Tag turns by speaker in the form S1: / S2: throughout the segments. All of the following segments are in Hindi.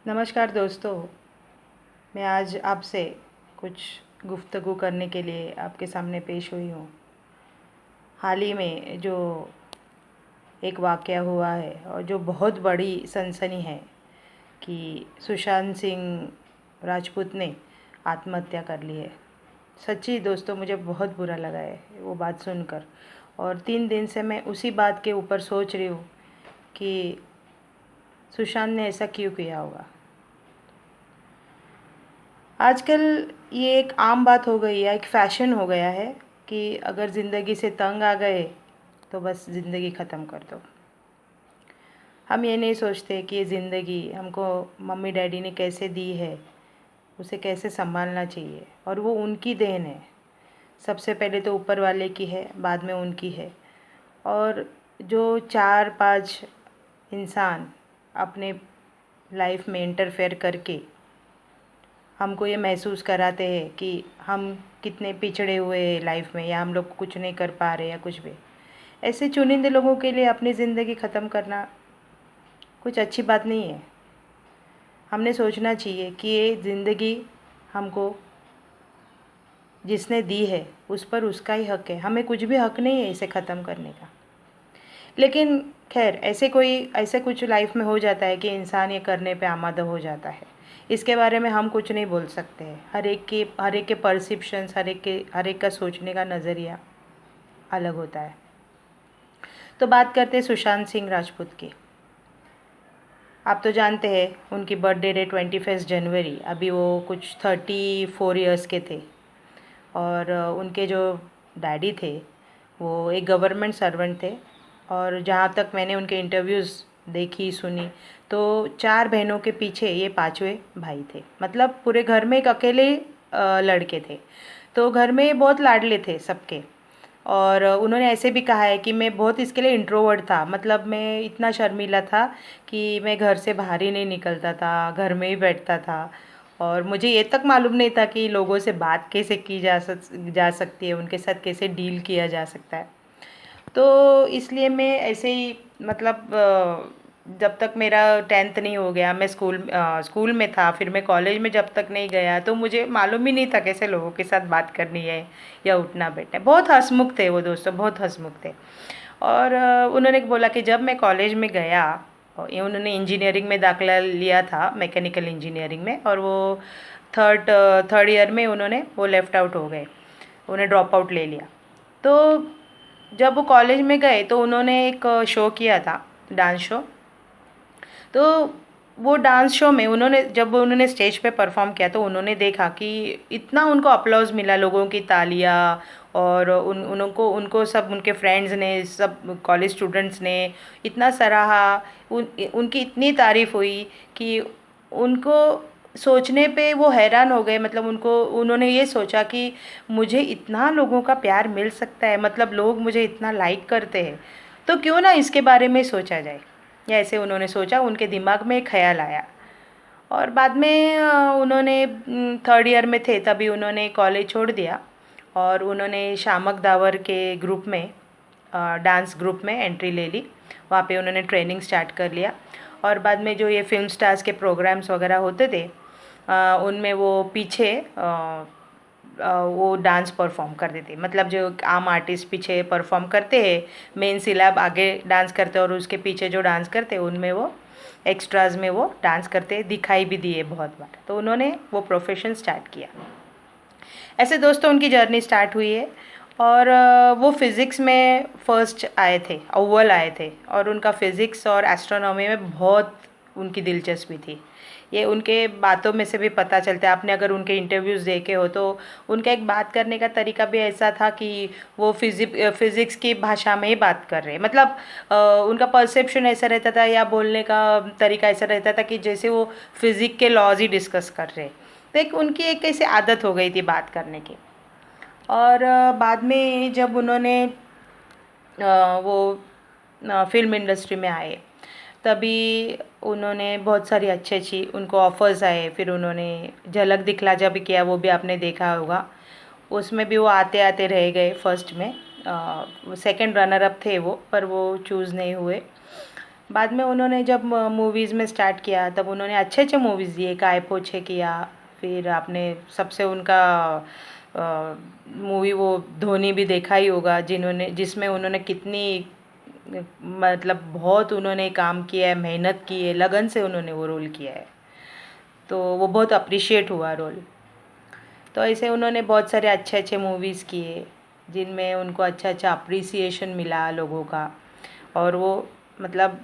S1: नमस्कार दोस्तों। मैं आज आपसे कुछ गुफ्तगू करने के लिए आपके सामने पेश हुई हूँ। हाल ही में जो एक वाक़या हुआ है और जो बहुत बड़ी सनसनी है कि सुशांत सिंह राजपूत ने आत्महत्या कर ली है। सच्ची दोस्तों, मुझे बहुत बुरा लगा है वो बात सुनकर, और 3 दिन से मैं उसी बात के ऊपर सोच रही हूँ कि सुशांत ने ऐसा क्यों किया होगा। आजकल ये एक आम बात हो गई है, एक फ़ैशन हो गया है कि अगर ज़िंदगी से तंग आ गए तो बस ज़िंदगी ख़त्म कर दो। हम ये नहीं सोचते कि ये ज़िंदगी हमको मम्मी डैडी ने कैसे दी है, उसे कैसे संभालना चाहिए, और वो उनकी देन है। सबसे पहले तो ऊपर वाले की है, बाद में उनकी है। और जो 4-5 इंसान अपने लाइफ में इंटरफेयर करके हमको ये महसूस कराते हैं कि हम कितने पिछड़े हुए हैं लाइफ में, या हम लोग कुछ नहीं कर पा रहे, या कुछ भी, ऐसे चुनिंदे लोगों के लिए अपनी ज़िंदगी ख़त्म करना कुछ अच्छी बात नहीं है। हमने सोचना चाहिए कि ये ज़िंदगी हमको जिसने दी है उस पर उसका ही हक़ है, हमें कुछ भी हक़ नहीं है इसे ख़त्म करने का। लेकिन खैर, ऐसे कुछ लाइफ में हो जाता है कि इंसान ये करने पे आमादा हो जाता है। इसके बारे में हम कुछ नहीं बोल सकते हैं। हर एक के परसेप्शंस, हर एक का सोचने का नज़रिया अलग होता है। तो बात करते हैं सुशांत सिंह राजपूत की। आप तो जानते हैं उनकी बर्थडे डेट 21 जनवरी। अभी वो कुछ 34 ईयर्स के थे, और उनके जो डैडी थे वो एक गवर्नमेंट सर्वेंट थे। और जहाँ तक मैंने उनके इंटरव्यूज़ देखी सुनी, तो 4 बहनों के पीछे ये 5वें भाई थे। मतलब पूरे घर में एक अकेले लड़के थे, तो घर में बहुत लाडले थे सबके। और उन्होंने ऐसे भी कहा है कि मैं बहुत इसके लिए इंट्रोवर्ट था, मतलब मैं इतना शर्मीला था कि मैं घर से बाहर ही नहीं निकलता था, घर में ही बैठता था। और मुझे ये तक मालूम नहीं था कि लोगों से बात कैसे की जा सकती है, उनके साथ कैसे डील किया जा सकता है। तो इसलिए मैं ऐसे ही, मतलब जब तक मेरा 10th नहीं हो गया, मैं स्कूल में था, फिर मैं कॉलेज में जब तक नहीं गया, तो मुझे मालूम ही नहीं था कैसे लोगों के साथ बात करनी है या उठना बैठना है। बहुत हंसमुख थे वो दोस्तों, बहुत हंसमुख थे। और उन्होंने बोला कि जब मैं कॉलेज में गया, और ये उन्होंने इंजीनियरिंग में दाखिला लिया था, मैकेनिकल इंजीनियरिंग में, और वो थर्ड ईयर में उन्होंने वो लेफ़्ट आउट हो गए, उन्हें ड्रॉप आउट ले लिया। तो जब वो कॉलेज में गए तो उन्होंने एक शो किया था, डांस शो। तो वो डांस शो में जब उन्होंने स्टेज पे परफॉर्म किया, तो उन्होंने देखा कि इतना उनको अप्लॉज मिला, लोगों की तालियां, और उनको सब उनके फ्रेंड्स ने, सब कॉलेज स्टूडेंट्स ने इतना सराहा, उनकी इतनी तारीफ़ हुई कि उनको सोचने पे वो हैरान हो गए। मतलब उन्होंने ये सोचा कि मुझे इतना लोगों का प्यार मिल सकता है, मतलब लोग मुझे इतना लाइक करते हैं, तो क्यों ना इसके बारे में सोचा जाए। या ऐसे उन्होंने सोचा, उनके दिमाग में एक ख़्याल आया। और बाद में उन्होंने थर्ड ईयर में थे तभी उन्होंने कॉलेज छोड़ दिया, और उन्होंने शामक दावर के ग्रुप में, डांस ग्रुप में एंट्री ले ली। वहाँ पे उन्होंने ट्रेनिंग स्टार्ट कर लिया। और बाद में जो ये फिल्म स्टार्स के प्रोग्राम्स वगैरह होते थे, उनमें वो पीछे वो डांस परफॉर्म करते थे। मतलब जो आम आर्टिस्ट पीछे परफॉर्म करते हैं, मेन सिलेब आगे डांस करते हैं, और उसके पीछे जो डांस करते हैं उनमें वो एक्स्ट्राज में वो डांस करते दिखाई भी दिए बहुत बार। तो उन्होंने वो प्रोफेशन स्टार्ट किया। ऐसे दोस्तों उनकी जर्नी स्टार्ट हुई है। और वो फिज़िक्स में फर्स्ट आए थे, अव्वल आए थे, और उनका फ़िज़िक्स और एस्ट्रोनॉमी में बहुत उनकी दिलचस्पी थी। ये उनके बातों में से भी पता चलता है। आपने अगर उनके इंटरव्यूज़ देखे हो तो उनका एक बात करने का तरीका भी ऐसा था कि वो फिज़िक्स की भाषा में ही बात कर रहे हैं। मतलब उनका परसेप्शन ऐसा रहता था, या बोलने का तरीका ऐसा रहता था कि जैसे वो फिज़िक्स के लॉज ही डिस्कस कर रहे हैं। तो उनकी एक ऐसी आदत हो गई थी बात करने की। और बाद में जब उन्होंने वो फ़िल्म इंडस्ट्री में आए, तभी उन्होंने बहुत सारी अच्छी उनको ऑफ़र्स आए। फिर उन्होंने झलक दिखला जा भी किया, वो भी आपने देखा होगा। उसमें भी वो आते आते रह गए फर्स्ट में, सेकंड रनर अप थे वो, पर वो चूज़ नहीं हुए। बाद में उन्होंने जब मूवीज़ में स्टार्ट किया तब उन्होंने अच्छे अच्छे मूवीज़ दिए, काय पोछे किया, फिर आपने सबसे उनका मूवी वो धोनी भी देखा ही होगा, जिसमें उन्होंने कितनी मतलब बहुत उन्होंने काम किया है, मेहनत की है, लगन से उन्होंने वो रोल किया है, तो वो बहुत अप्रिशिएट हुआ रोल। तो ऐसे उन्होंने बहुत सारे अच्छे अच्छे मूवीज़ किए जिनमें उनको अच्छा अच्छा अप्रिसिएशन मिला लोगों का, और वो मतलब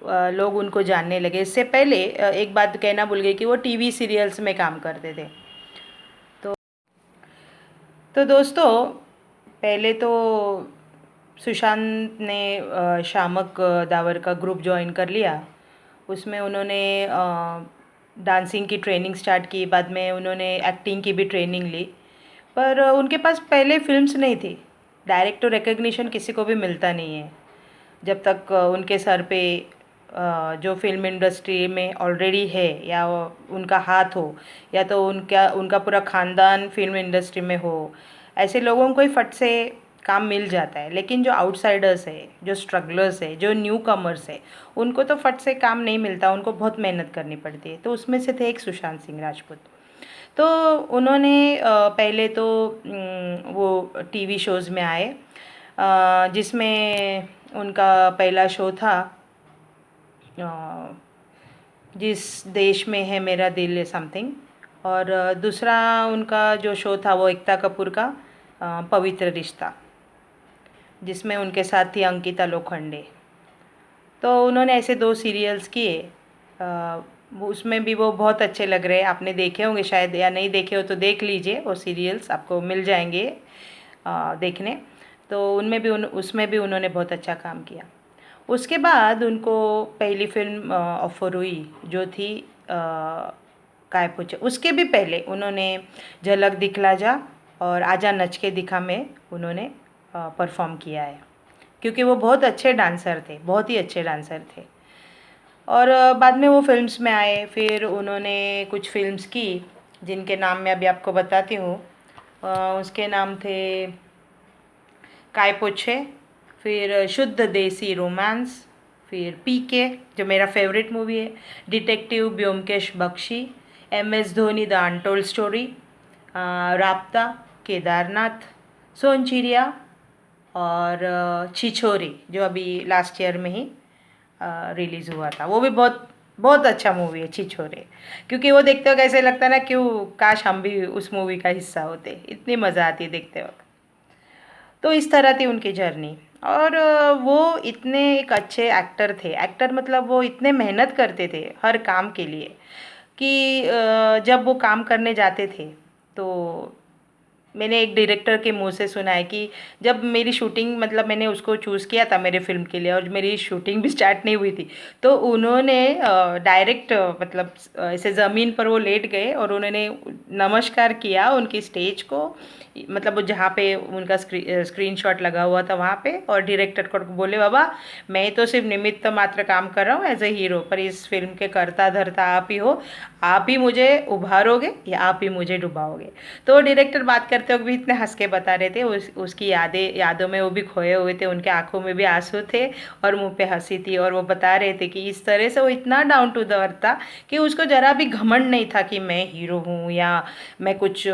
S1: लोग उनको जानने लगे। इससे पहले एक बात कहना भूल गई कि वो टीवी सीरियल्स में काम करते थे। तो दोस्तों, पहले तो सुशांत ने शामक दावर का ग्रुप ज्वाइन कर लिया। उसमें उन्होंने डांसिंग की ट्रेनिंग स्टार्ट की, बाद में उन्होंने एक्टिंग की भी ट्रेनिंग ली, पर उनके पास पहले फिल्म्स नहीं थी। डायरेक्ट तो रिकग्निशन किसी को भी मिलता नहीं है जब तक उनके सर पे जो फिल्म इंडस्ट्री में ऑलरेडी है या उनका हाथ हो, या तो उनका पूरा ख़ानदान फिल्म इंडस्ट्री में हो। ऐसे लोगों को ही फट से काम मिल जाता है, लेकिन जो आउटसाइडर्स है, जो स्ट्रगलर्स है, जो न्यू कमर्स है, उनको तो फट से काम नहीं मिलता, उनको बहुत मेहनत करनी पड़ती है। तो उसमें से थे एक सुशांत सिंह राजपूत। तो उन्होंने पहले तो वो टीवी शोज़ में आए, जिसमें उनका पहला शो था जिस देश में है मेरा दिल समथिंग, और दूसरा उनका जो शो था वो एकता कपूर का पवित्र रिश्ता, जिसमें उनके साथ थी अंकिता लोखंडे। तो उन्होंने ऐसे 2 सीरियल्स किए, उसमें भी वो बहुत अच्छे लग रहे हैं। आपने देखे होंगे शायद, या नहीं देखे हो तो देख लीजिए, वो सीरियल्स आपको मिल जाएंगे देखने। तो उसमें भी उन्होंने बहुत अच्छा काम किया। उसके बाद उनको पहली फिल्म ऑफर हुई जो थी काय पूछे। उसके भी पहले उन्होंने झलक दिखला जा और आजा नच के दिखा में उन्होंने परफॉर्म किया है, क्योंकि वो बहुत अच्छे डांसर थे, बहुत ही अच्छे डांसर थे। और बाद में वो फिल्म्स में आए, फिर उन्होंने कुछ फिल्म्स की जिनके नाम मैं अभी आपको बताती हूँ। उसके नाम थे काय पोछे, फिर शुद्ध देसी रोमांस, फिर पीके जो मेरा फेवरेट मूवी है, detective Byomkesh Bakshi, MS Dhoni the untold story, Raabta, Kedarnath, Sonchiriya, और छिछोरे जो अभी लास्ट ईयर में ही रिलीज़ हुआ था। वो भी बहुत बहुत अच्छा मूवी है छिछोरे, क्योंकि वो देखते वक्त ऐसे लगता है ना, क्यों काश हम भी उस मूवी का हिस्सा होते, इतनी मज़ा आती है देखते वक्त। तो इस तरह थी उनकी जर्नी। और वो इतने एक अच्छे एक्टर थे, एक्टर मतलब वो इतने मेहनत करते थे हर काम के लिए कि जब वो काम करने जाते थे तो मैंने एक डायरेक्टर के मुंह से सुना है कि जब मेरी शूटिंग, मतलब मैंने उसको चूज़ किया था मेरे फिल्म के लिए, और मेरी शूटिंग भी स्टार्ट नहीं हुई थी, तो उन्होंने डायरेक्ट मतलब ऐसे ज़मीन पर वो लेट गए और उन्होंने नमस्कार किया उनकी स्टेज को, मतलब वो जहाँ पे उनका स्क्रीनशॉट लगा हुआ था वहाँ पे, और डायरेक्टर को बोले बाबा मैं तो सिर्फ निमित्त मात्र काम कर रहा हूँ एज ए हीरो, पर इस फिल्म के कर्ता धर्ता आप ही हो, आप ही मुझे उभारोगे या आप ही मुझे डुबाओगे। तो डायरेक्टर बात करते वक्त भी इतने हंस के बता रहे थे, उसकी यादों में वो भी खोए हुए थे, उनके आंखों में भी आंसू थे और मुंह पे हंसी थी, और वो बता रहे थे कि इस तरह से वो इतना डाउन टू द अर्थ था कि उसको ज़रा भी घमंड नहीं था कि मैं हीरो हूँ या मैं कुछ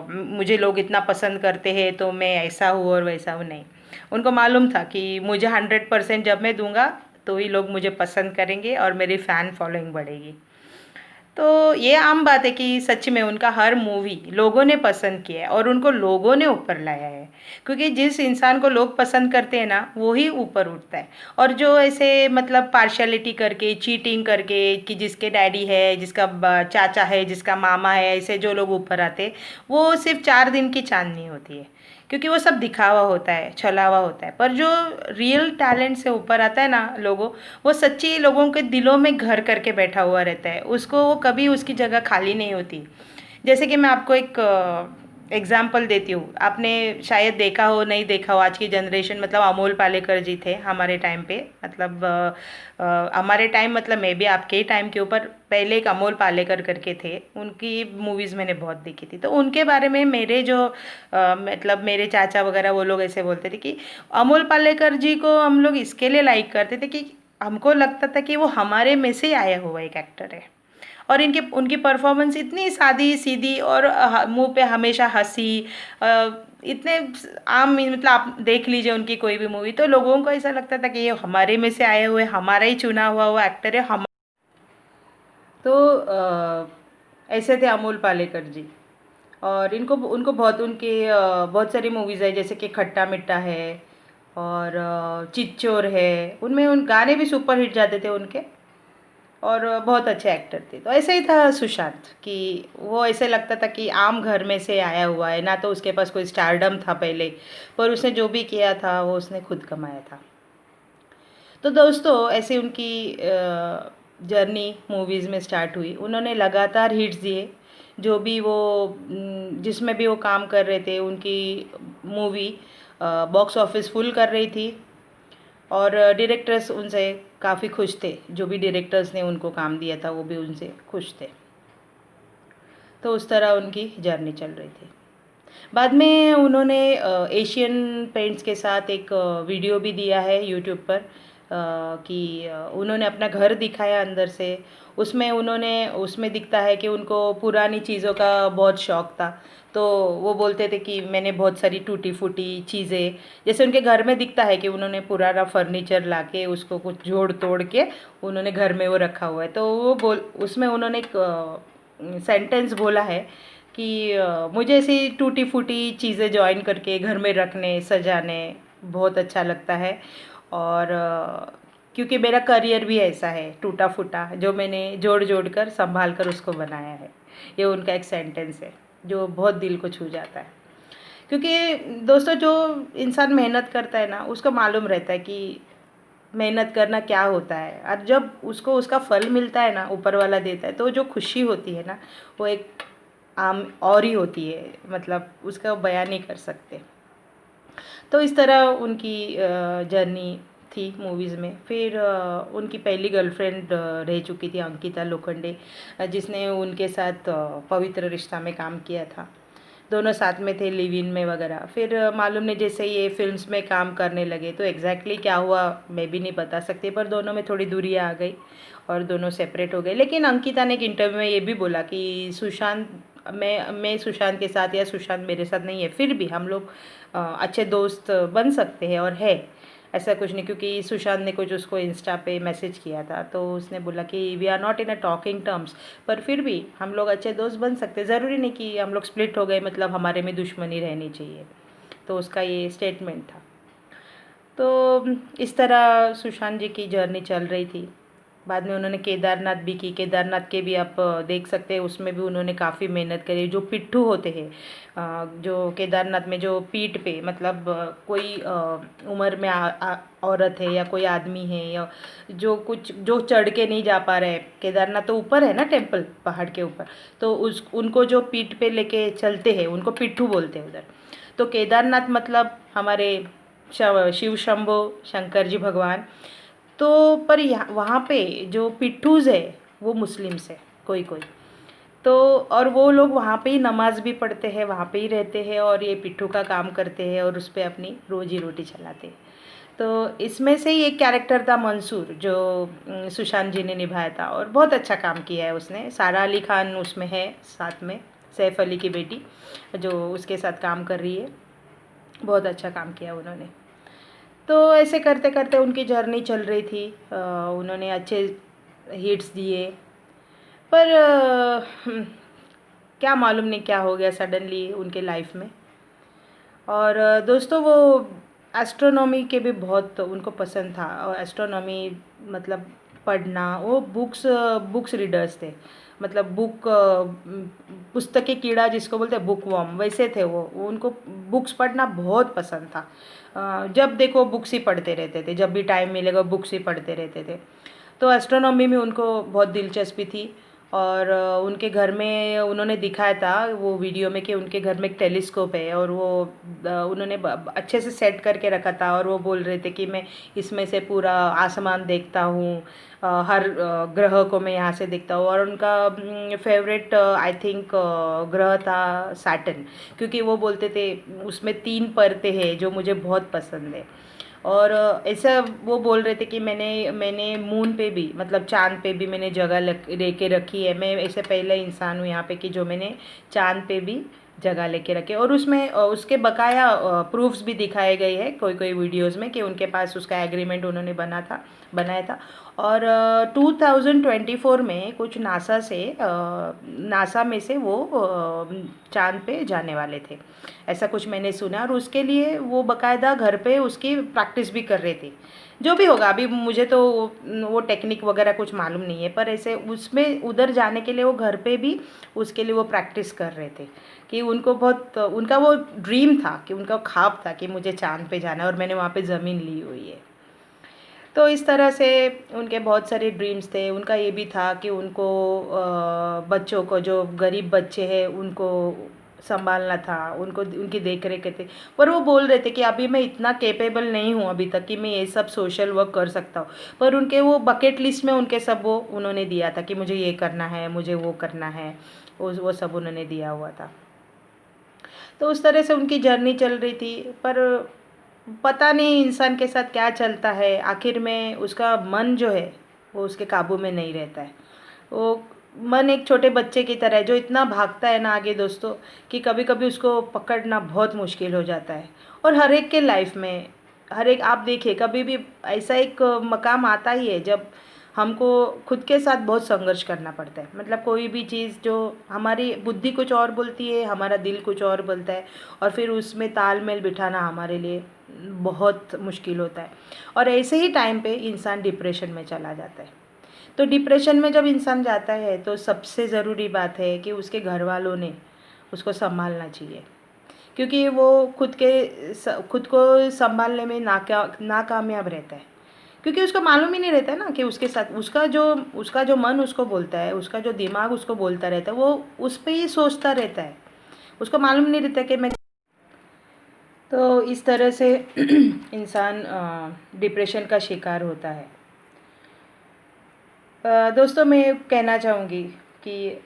S1: मुझे लोग इतना पसंद करते हैं तो मैं ऐसा हूँ और वैसा हूँ, नहीं। उनको मालूम था कि मुझे 100% जब मैं दूंगा तो ही लोग मुझे पसंद करेंगे और मेरी फ़ैन फॉलोइंग बढ़ेगी। तो ये आम बात है कि सच में उनका हर मूवी लोगों ने पसंद किया है और उनको लोगों ने ऊपर लाया है, क्योंकि जिस इंसान को लोग पसंद करते हैं ना वो ही ऊपर उठता है। और जो ऐसे मतलब पार्शियलिटी करके, चीटिंग करके कि जिसके डैडी है, जिसका चाचा है, जिसका मामा है, ऐसे जो लोग ऊपर आते, वो सिर्फ 4 दिन की चांदनी होती है, क्योंकि वो सब दिखावा होता है, छलावा होता है। पर जो रियल टैलेंट से ऊपर आता है ना लोगों, वो सच्ची लोगों के दिलों में घर करके बैठा हुआ रहता है, उसको वो कभी उसकी जगह खाली नहीं होती। जैसे कि मैं आपको एक एग्जाम्पल देती हूँ, आपने शायद देखा हो नहीं देखा हो, आज की जनरेशन मतलब अमोल पालेकर जी थे हमारे टाइम पे, मतलब हमारे टाइम मतलब मैं भी आपके ही टाइम के ऊपर, पहले एक अमोल पालेकर करके थे, उनकी मूवीज़ मैंने बहुत देखी थी। तो उनके बारे में मेरे जो मतलब मेरे चाचा वगैरह वो लोग ऐसे बोलते थे कि अमोल पालेकर जी को हम लोग इसके लिए लाइक करते थे कि हमको लगता था कि वो हमारे में से आया हुआ एक एक्टर है। और इनकी उनकी परफॉर्मेंस इतनी सादी सीधी और मुंह पे हमेशा हंसी, इतने आम, मतलब आप देख लीजिए उनकी कोई भी मूवी तो लोगों को ऐसा लगता था कि ये हमारे में से आए हुए, हमारा ही चुना हुआ वो एक्टर है हम। तो ऐसे थे अमोल पालेकर जी। और इनको उनको बहुत उनके बहुत सारी मूवीज़ है, जैसे कि खट्टा मिट्ठा है और चिच्चोर है, उनमें उन गाने भी सुपर हिट जाते थे उनके। और बहुत अच्छे एक्टर थे। तो ऐसे ही था सुशांत कि वो ऐसे लगता था कि आम घर में से आया हुआ है, ना तो उसके पास कोई स्टारडम था पहले, पर उसने जो भी किया था वो उसने खुद कमाया था। तो दोस्तों ऐसे उनकी जर्नी मूवीज़ में स्टार्ट हुई, उन्होंने लगातार हिट्स दिए। जो भी वो जिसमें भी वो काम कर रहे थे उनकी मूवी बॉक्स ऑफिस फुल कर रही थी। और डायरेक्टर्स उनसे काफ़ी खुश थे, जो भी डायरेक्टर्स ने उनको काम दिया था वो भी उनसे खुश थे। तो उस तरह उनकी जर्नी चल रही थी। बाद में उन्होंने एशियन पेंट्स के साथ एक वीडियो भी दिया है यूट्यूब पर, कि उन्होंने अपना घर दिखाया अंदर से। उसमें दिखता है कि उनको पुरानी चीज़ों का बहुत शौक़ था। तो वो बोलते थे कि मैंने बहुत सारी टूटी फूटी चीज़ें, जैसे उनके घर में दिखता है कि उन्होंने पुराना फर्नीचर लाके उसको कुछ जोड़ तोड़ के उन्होंने घर में वो रखा हुआ है। तो उसमें उन्होंने एक सेंटेंस बोला है कि मुझे ऐसी टूटी फूटी चीज़ें जॉइन करके घर में रखने सजाने बहुत अच्छा लगता है। और क्योंकि मेरा करियर भी ऐसा है टूटा फूटा, जो मैंने जोड़ जोड़ कर संभाल कर उसको बनाया है। ये उनका एक सेंटेंस है जो बहुत दिल को छू जाता है। क्योंकि दोस्तों जो इंसान मेहनत करता है ना, उसको मालूम रहता है कि मेहनत करना क्या होता है। और जब उसको उसका फल मिलता है ना, ऊपर वाला देता है, तो जो खुशी होती है ना, वो एक आम और ही होती है, मतलब उसका बयान नहीं कर सकते। तो इस तरह उनकी जर्नी थी मूवीज़ में। फिर उनकी पहली गर्लफ्रेंड रह चुकी थी अंकिता लोखंडे, जिसने उनके साथ पवित्र रिश्ता में काम किया था। दोनों साथ में थे लिव इन में वगैरह। फिर मालूम नहीं, जैसे ये फिल्म्स में काम करने लगे तो एग्जैक्टली क्या हुआ मैं भी नहीं बता सकती, पर दोनों में थोड़ी दूरी आ गई और दोनों सेपरेट हो गए। लेकिन अंकिता ने एक इंटरव्यू में ये भी बोला कि मैं सुशांत के साथ या सुशांत मेरे साथ नहीं है, फिर भी हम लोग अच्छे दोस्त बन सकते हैं और है ऐसा कुछ नहीं। क्योंकि सुशांत ने कुछ उसको इंस्टा पे मैसेज किया था तो उसने बोला कि we are not in a talking terms, पर फिर भी हम लोग अच्छे दोस्त बन सकते, ज़रूरी नहीं कि हम लोग स्प्लिट हो गए मतलब हमारे में दुश्मनी रहनी चाहिए। तो उसका ये स्टेटमेंट था। तो इस तरह सुशांत जी की जर्नी चल रही थी। बाद में उन्होंने केदारनाथ भी की। केदारनाथ के भी आप देख सकते हैं, उसमें भी उन्होंने काफ़ी मेहनत करी। जो पिट्ठू होते हैं जो केदारनाथ में जो पीठ पे मतलब कोई उम्र में औरत है या कोई आदमी है या जो चढ़ के नहीं जा पा रहे, केदारनाथ तो ऊपर है ना टेम्पल पहाड़ के ऊपर, तो उनको जो पीठ पे लेके चलते हैं उनको पिट्ठू बोलते हैं उधर। तो केदारनाथ मतलब हमारे शिव शंभो शंकर जी भगवान। तो पर यहाँ वहाँ पे जो पिट्ठूज़ है वो मुस्लिम्स है कोई कोई। तो और वो लोग वहाँ पे ही नमाज़ भी पढ़ते हैं, वहाँ पे ही रहते हैं और ये पिट्ठू का काम करते हैं और उस पे अपनी रोजी रोटी चलाते हैं। तो इसमें से ही एक कैरेक्टर था मंसूर, जो सुशांत जी ने निभाया था और बहुत अच्छा काम किया है उसने। सारा अली खान उसमें है साथ में, सैफ अली की बेटी जो उसके साथ काम कर रही है। बहुत अच्छा काम किया उन्होंने। तो ऐसे करते करते उनकी जर्नी चल रही थी। उन्होंने अच्छे हिट्स दिए, पर क्या मालूम नहीं क्या हो गया सडनली उनके लाइफ में। और दोस्तों वो एस्ट्रोनॉमी के भी बहुत उनको पसंद था, और एस्ट्रोनॉमी मतलब पढ़ना, वो बुक्स रीडर्स थे। मतलब पुस्तक के कीड़ा जिसको बोलते हैं बुक वर्म, वैसे थे वो उनको बुक्स पढ़ना बहुत पसंद था। जब देखो बुक्स ही पढ़ते रहते थे, जब भी टाइम मिलेगा बुक्स ही पढ़ते रहते थे। तो एस्ट्रोनॉमी में उनको बहुत दिलचस्पी थी। और उनके घर में उन्होंने दिखाया था वो वीडियो में कि उनके घर में एक टेलीस्कोप है और वो उन्होंने अच्छे से सेट करके रखा था। और वो बोल रहे थे कि मैं इसमें से पूरा आसमान देखता हूँ, हर ग्रह को मैं यहाँ से देखता हूँ। और उनका फेवरेट आई थिंक ग्रह था सैटर्न, क्योंकि वो बोलते थे उसमें 3 परतें हैं जो मुझे बहुत पसंद है। और ऐसा वो बोल रहे थे कि मैंने मून पे भी, मतलब चाँद पे भी मैंने जगह लेके रखी है। मैं ऐसे पहले इंसान हूँ यहाँ पे कि जो मैंने चाँद पे भी जगह लेके रखे। और उसमें उसके बकाया प्रूफ्स भी दिखाए गए हैं कोई कोई वीडियोस में कि उनके पास उसका एग्रीमेंट उन्होंने बनाया था। और 2024 में कुछ नासा में से वो चाँद पे जाने वाले थे, ऐसा कुछ मैंने सुना। और उसके लिए वो बकायदा घर पे उसकी प्रैक्टिस भी कर रहे थे। जो भी होगा, अभी मुझे तो वो टेक्निक वगैरह कुछ मालूम नहीं है, पर ऐसे उसमें उधर जाने के लिए वो घर पे भी उसके लिए वो प्रैक्टिस कर रहे थे कि उनको बहुत, उनका वो ड्रीम था कि उनका ख्वाब था कि मुझे चाँद पे जाना है और मैंने वहाँ पे ज़मीन ली हुई है। तो इस तरह से उनके बहुत सारे ड्रीम्स थे। उनका ये भी था कि उनको बच्चों को, जो गरीब बच्चे हैं उनको संभालना था, उनको उनकी देख रेख थे। पर वो बोल रहे थे कि अभी मैं इतना कैपेबल नहीं हूँ अभी तक कि मैं ये सब सोशल वर्क कर सकता हूँ। पर उनके वो बकेट लिस्ट में उनके सब वो उन्होंने दिया था कि मुझे ये करना है, मुझे वो करना है, वो सब उन्होंने दिया हुआ था। तो उस तरह से उनकी जर्नी चल रही थी। पर पता नहीं इंसान के साथ क्या चलता है, आखिर में उसका मन जो है वो उसके काबू में नहीं रहता है। वो मन एक छोटे बच्चे की तरह है जो इतना भागता है ना आगे दोस्तों, कि कभी कभी उसको पकड़ना बहुत मुश्किल हो जाता है। और हर एक के लाइफ में, हर एक, आप देखिए कभी भी ऐसा एक मकाम आता ही है जब हमको खुद के साथ बहुत संघर्ष करना पड़ता है। मतलब कोई भी चीज़ जो हमारी बुद्धि कुछ और बोलती है, हमारा दिल कुछ और बोलता है, और फिर उसमें तालमेल बिठाना हमारे लिए बहुत मुश्किल होता है। और ऐसे ही टाइम पे इंसान डिप्रेशन में चला जाता है। तो डिप्रेशन में जब इंसान जाता है तो सबसे ज़रूरी बात है कि उसके घर वालों ने उसको संभालना चाहिए, क्योंकि वो खुद को संभालने में नाकामयाब रहता है। क्योंकि उसको मालूम ही नहीं रहता है ना कि उसके साथ उसका जो मन उसको बोलता है, उसका जो दिमाग उसको बोलता रहता है, वो उस पर ही सोचता रहता है। उसको मालूम नहीं रहता कि मैं, तो इस तरह से इंसान डिप्रेशन का शिकार होता है। दोस्तों मैं कहना चाहूँगी कि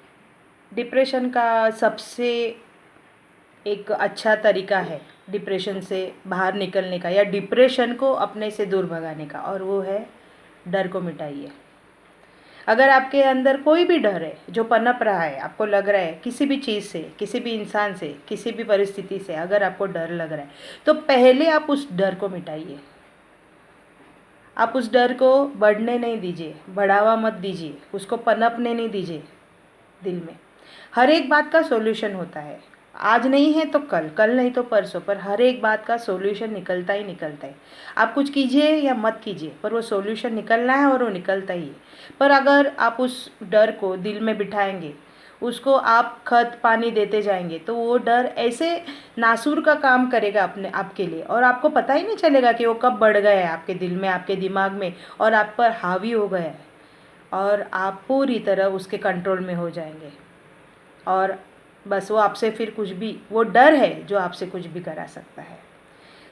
S1: डिप्रेशन का सबसे एक अच्छा तरीका है डिप्रेशन से बाहर निकलने का, या डिप्रेशन को अपने से दूर भगाने का, और वो है डर को मिटाइए। अगर आपके अंदर कोई भी डर है जो पनप रहा है, आपको लग रहा है किसी भी चीज़ से, किसी भी इंसान से, किसी भी परिस्थिति से अगर आपको डर लग रहा है, तो पहले आप उस डर को मिटाइए। आप उस डर को बढ़ने नहीं दीजिए, बढ़ावा मत दीजिए, उसको पनपने नहीं दीजिए दिल में। हर एक बात का सॉल्यूशन होता है। आज नहीं है तो कल, कल नहीं तो परसों, पर हर एक बात का सॉल्यूशन निकलता ही निकलता है। आप कुछ कीजिए या मत कीजिए, पर वो सॉल्यूशन निकलना है और वो निकलता ही है। पर अगर आप उस डर को दिल में बिठाएंगे, उसको आप खत पानी देते जाएंगे, तो वो डर ऐसे नासूर का काम करेगा अपने आपके लिए, और आपको पता ही नहीं चलेगा कि वो कब बढ़ गया है आपके दिल में, आपके दिमाग में, और आप पर हावी हो गया है, और आप पूरी तरह उसके कंट्रोल में हो जाएंगे। और बस वो आपसे फिर कुछ भी, वो डर है जो आपसे कुछ भी करा सकता है।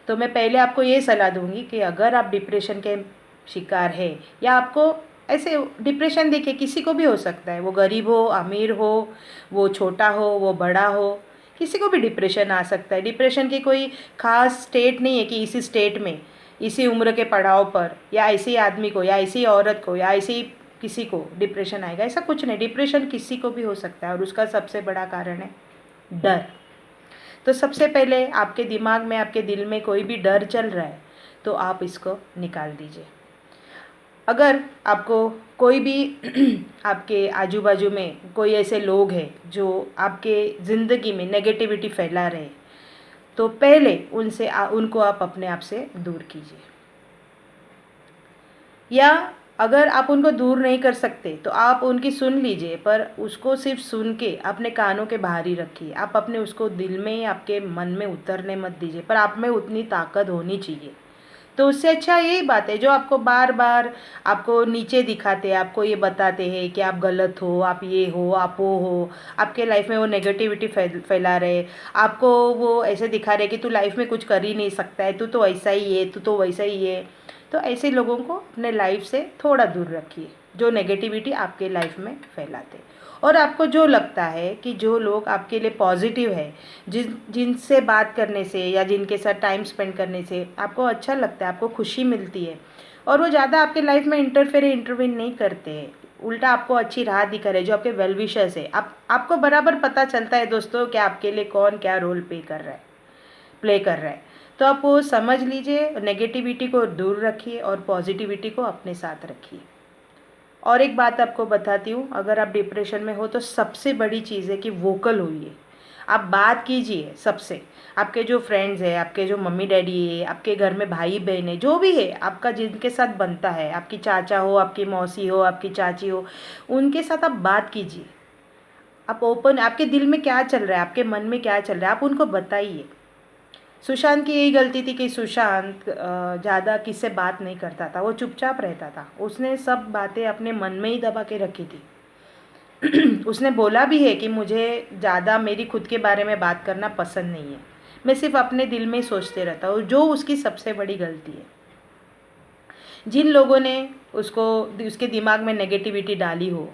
S1: तो मैं पहले आपको ये सलाह दूंगी कि अगर आप डिप्रेशन के शिकार है, या आपको ऐसे डिप्रेशन, देखिए किसी को भी हो सकता है, वो गरीब हो, अमीर हो, वो छोटा हो, वो बड़ा हो, किसी को भी डिप्रेशन आ सकता है। डिप्रेशन की कोई ख़ास स्टेट नहीं है कि इसी स्टेट में, इसी उम्र के पड़ाव पर, या ऐसे आदमी को, या ऐसी औरत को, या ऐसी किसी को डिप्रेशन आएगा, ऐसा कुछ नहीं। डिप्रेशन किसी को भी हो सकता है, और उसका सबसे बड़ा कारण है डर। तो सबसे पहले आपके दिमाग में, आपके दिल में कोई भी डर चल रहा है तो आप इसको निकाल दीजिए। अगर आपको कोई भी आपके आजू बाजू में कोई ऐसे लोग हैं जो आपके ज़िंदगी में नेगेटिविटी फैला रहे हैं, तो पहले उनको आप अपने आप से दूर कीजिए। या अगर आप उनको दूर नहीं कर सकते तो आप उनकी सुन लीजिए, पर उसको सिर्फ सुन के अपने कानों के बाहर ही रखिए। आप अपने उसको दिल में, आपके मन में उतरने मत दीजिए, पर आप में उतनी ताकत होनी चाहिए। तो उससे अच्छा यही बात है, जो आपको बार बार आपको नीचे दिखाते हैं, आपको ये बताते हैं कि आप गलत हो, आप ये हो, आप वो हो, आपके लाइफ में वो नेगेटिविटी फैला रहे, आपको वो ऐसे दिखा रहे कि तू लाइफ में कुछ कर ही नहीं सकता है, तू तो ऐसा ही है, तू तो वैसा ही है। तो ऐसे लोगों को अपने लाइफ से थोड़ा दूर रखिए। जो नेगेटिविटी आपके लाइफ में फैलाते। और आपको जो लगता है कि जो लोग आपके लिए पॉजिटिव है, जिनसे बात करने से या जिनके साथ टाइम स्पेंड करने से आपको अच्छा लगता है, आपको खुशी मिलती है, और वो ज़्यादा आपके लाइफ में इंटरवीन नहीं करते हैं, उल्टा आपको अच्छी राह दिखा रहे, जो आपके वेल विशर्स है, आपको बराबर पता चलता है दोस्तों कि आपके लिए कौन क्या रोल प्ले कर रहा है। तो आप वो समझ लीजिए, नेगेटिविटी को दूर रखिए और पॉजिटिविटी को अपने साथ रखिए। और एक बात आपको बताती हूँ, अगर आप डिप्रेशन में हो तो सबसे बड़ी चीज़ है कि वोकल होइए, आप बात कीजिए सबसे, आपके जो फ्रेंड्स हैं, आपके जो मम्मी डैडी है, आपके घर में भाई बहन है, जो भी है आपका, जिनके साथ बनता है, आपकी चाचा हो, आपकी मौसी हो, आपकी चाची हो, उनके साथ आप बात कीजिए। आप ओपन, आपके दिल में क्या चल रहा है, आपके मन में क्या चल रहा है, आप उनको बताइए। सुशांत की यही गलती थी कि सुशांत ज़्यादा किससे बात नहीं करता था, वो चुपचाप रहता था, उसने सब बातें अपने मन में ही दबा के रखी थी। उसने बोला भी है कि मुझे ज़्यादा मेरी खुद के बारे में बात करना पसंद नहीं है, मैं सिर्फ अपने दिल में ही सोचते रहता हूँ, जो उसकी सबसे बड़ी गलती है। जिन लोगों ने उसको, उसके दिमाग में नेगेटिविटी डाली हो,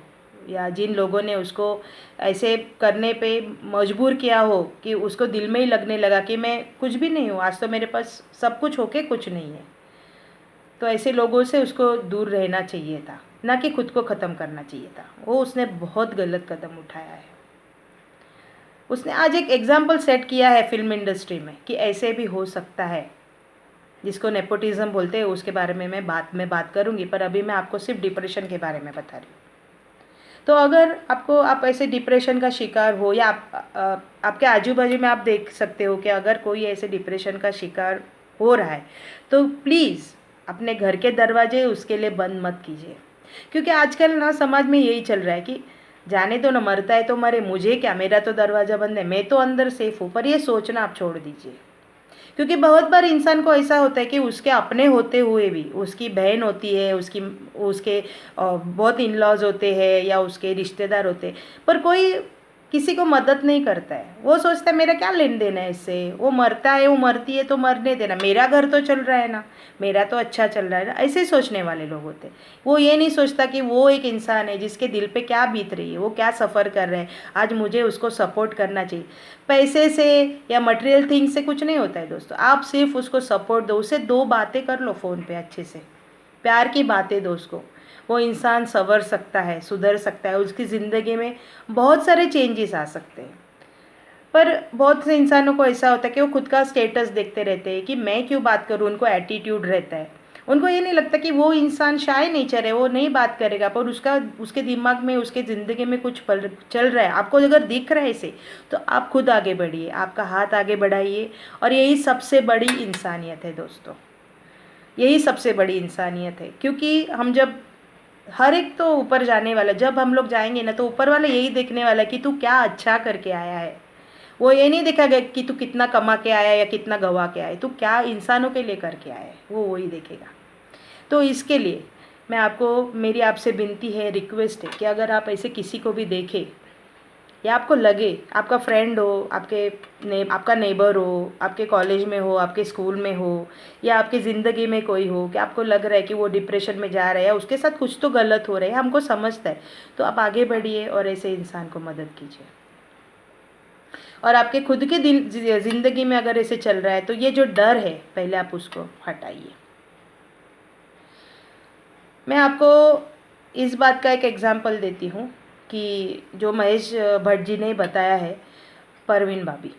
S1: या जिन लोगों ने उसको ऐसे करने पे मजबूर किया हो कि उसको दिल में ही लगने लगा कि मैं कुछ भी नहीं हूँ, आज तो मेरे पास सब कुछ होके कुछ नहीं है, तो ऐसे लोगों से उसको दूर रहना चाहिए था, ना कि खुद को ख़त्म करना चाहिए था। वो उसने बहुत गलत कदम उठाया है। उसने आज एक एग्जाम्पल सेट किया है फिल्म इंडस्ट्री में कि ऐसे भी हो सकता है, जिसको नेपोटिज्म बोलते हैं, उसके बारे में मैं बात करूँगी, पर अभी मैं आपको सिर्फ डिप्रेशन के बारे में बता रही हूँ। तो अगर आप ऐसे डिप्रेशन का शिकार हो, या आपके आजू बाजू में आप देख सकते हो कि अगर कोई ऐसे डिप्रेशन का शिकार हो रहा है, तो प्लीज़ अपने घर के दरवाजे उसके लिए बंद मत कीजिए। क्योंकि आजकल ना समाज में यही चल रहा है कि जाने तो ना, मरता है तो मरे, मुझे क्या, मेरा तो दरवाज़ा बंद है, मैं तो अंदर सेफ हूँ। पर ये सोचना आप छोड़ दीजिए, क्योंकि बहुत बार इंसान को ऐसा होता है कि उसके अपने होते हुए भी, उसकी बहन होती है, उसके बहुत इन लॉज होते हैं, या उसके रिश्तेदार होते हैं, पर कोई किसी को मदद नहीं करता है। वो सोचता है मेरा क्या लेन देन है इससे, वो मरता है, वो मरती है तो मरने देना, मेरा घर तो चल रहा है ना, मेरा तो अच्छा चल रहा है ना, ऐसे सोचने वाले लोग होते हैं। वो ये नहीं सोचता कि वो एक इंसान है जिसके दिल पे क्या बीत रही है, वो क्या सफ़र कर रहा है, आज मुझे उसको सपोर्ट करना चाहिए। पैसे से या मटेरियल थिंग्स से कुछ नहीं होता है दोस्तों, आप सिर्फ उसको सपोर्ट दो, उससे 2 बातें कर लो फ़ोन पे अच्छे से, प्यार की बातें दो उसको, वो इंसान संवर सकता है, सुधर सकता है, उसकी ज़िंदगी में बहुत सारे चेंजेस आ सकते हैं। पर बहुत से इंसानों को ऐसा होता है कि वो खुद का स्टेटस देखते रहते हैं कि मैं क्यों बात करूँ, उनको एटीट्यूड रहता है। उनको ये नहीं लगता कि वो इंसान शाय नेचर है, वो नहीं बात करेगा, पर उसके दिमाग में, उसके ज़िंदगी में कुछ चल रहा है। आपको अगर दिख रहा है इसे, तो आप खुद आगे बढ़िए, आपका हाथ आगे बढ़ाइए, और यही सबसे बड़ी इंसानियत है दोस्तों, यही सबसे बड़ी इंसानियत है। क्योंकि हम जब, हर एक तो ऊपर जाने वाला, जब हम लोग जाएंगे ना, तो ऊपर वाला यही देखने वाला है कि तू क्या अच्छा करके आया है। वो ये नहीं देखा गया कि तू कितना कमा के आया है या कितना गवा के आया है, तू क्या इंसानों के लिए करके आया है, वो वही देखेगा। तो इसके लिए मैं आपको, मेरी आपसे विनती है, रिक्वेस्ट है कि अगर आप ऐसे किसी को भी देखें, या आपको लगे, आपका फ्रेंड हो, आपका नेबर हो, आपके कॉलेज में हो, आपके स्कूल में हो, या आपकी ज़िंदगी में कोई हो, कि आपको लग रहा है कि वो डिप्रेशन में जा रहा है या उसके साथ कुछ तो गलत हो रहा है, हमको समझता है, तो आप आगे बढ़िए और ऐसे इंसान को मदद कीजिए। और आपके खुद के ज़िंदगी में अगर ऐसे चल रहा है, तो ये जो डर है, पहले आप उसको हटाइए। मैं आपको इस बात का एक एग्जाम्पल देती हूँ कि जो महेश भट्ट जी ने बताया है, परवीन भाभी।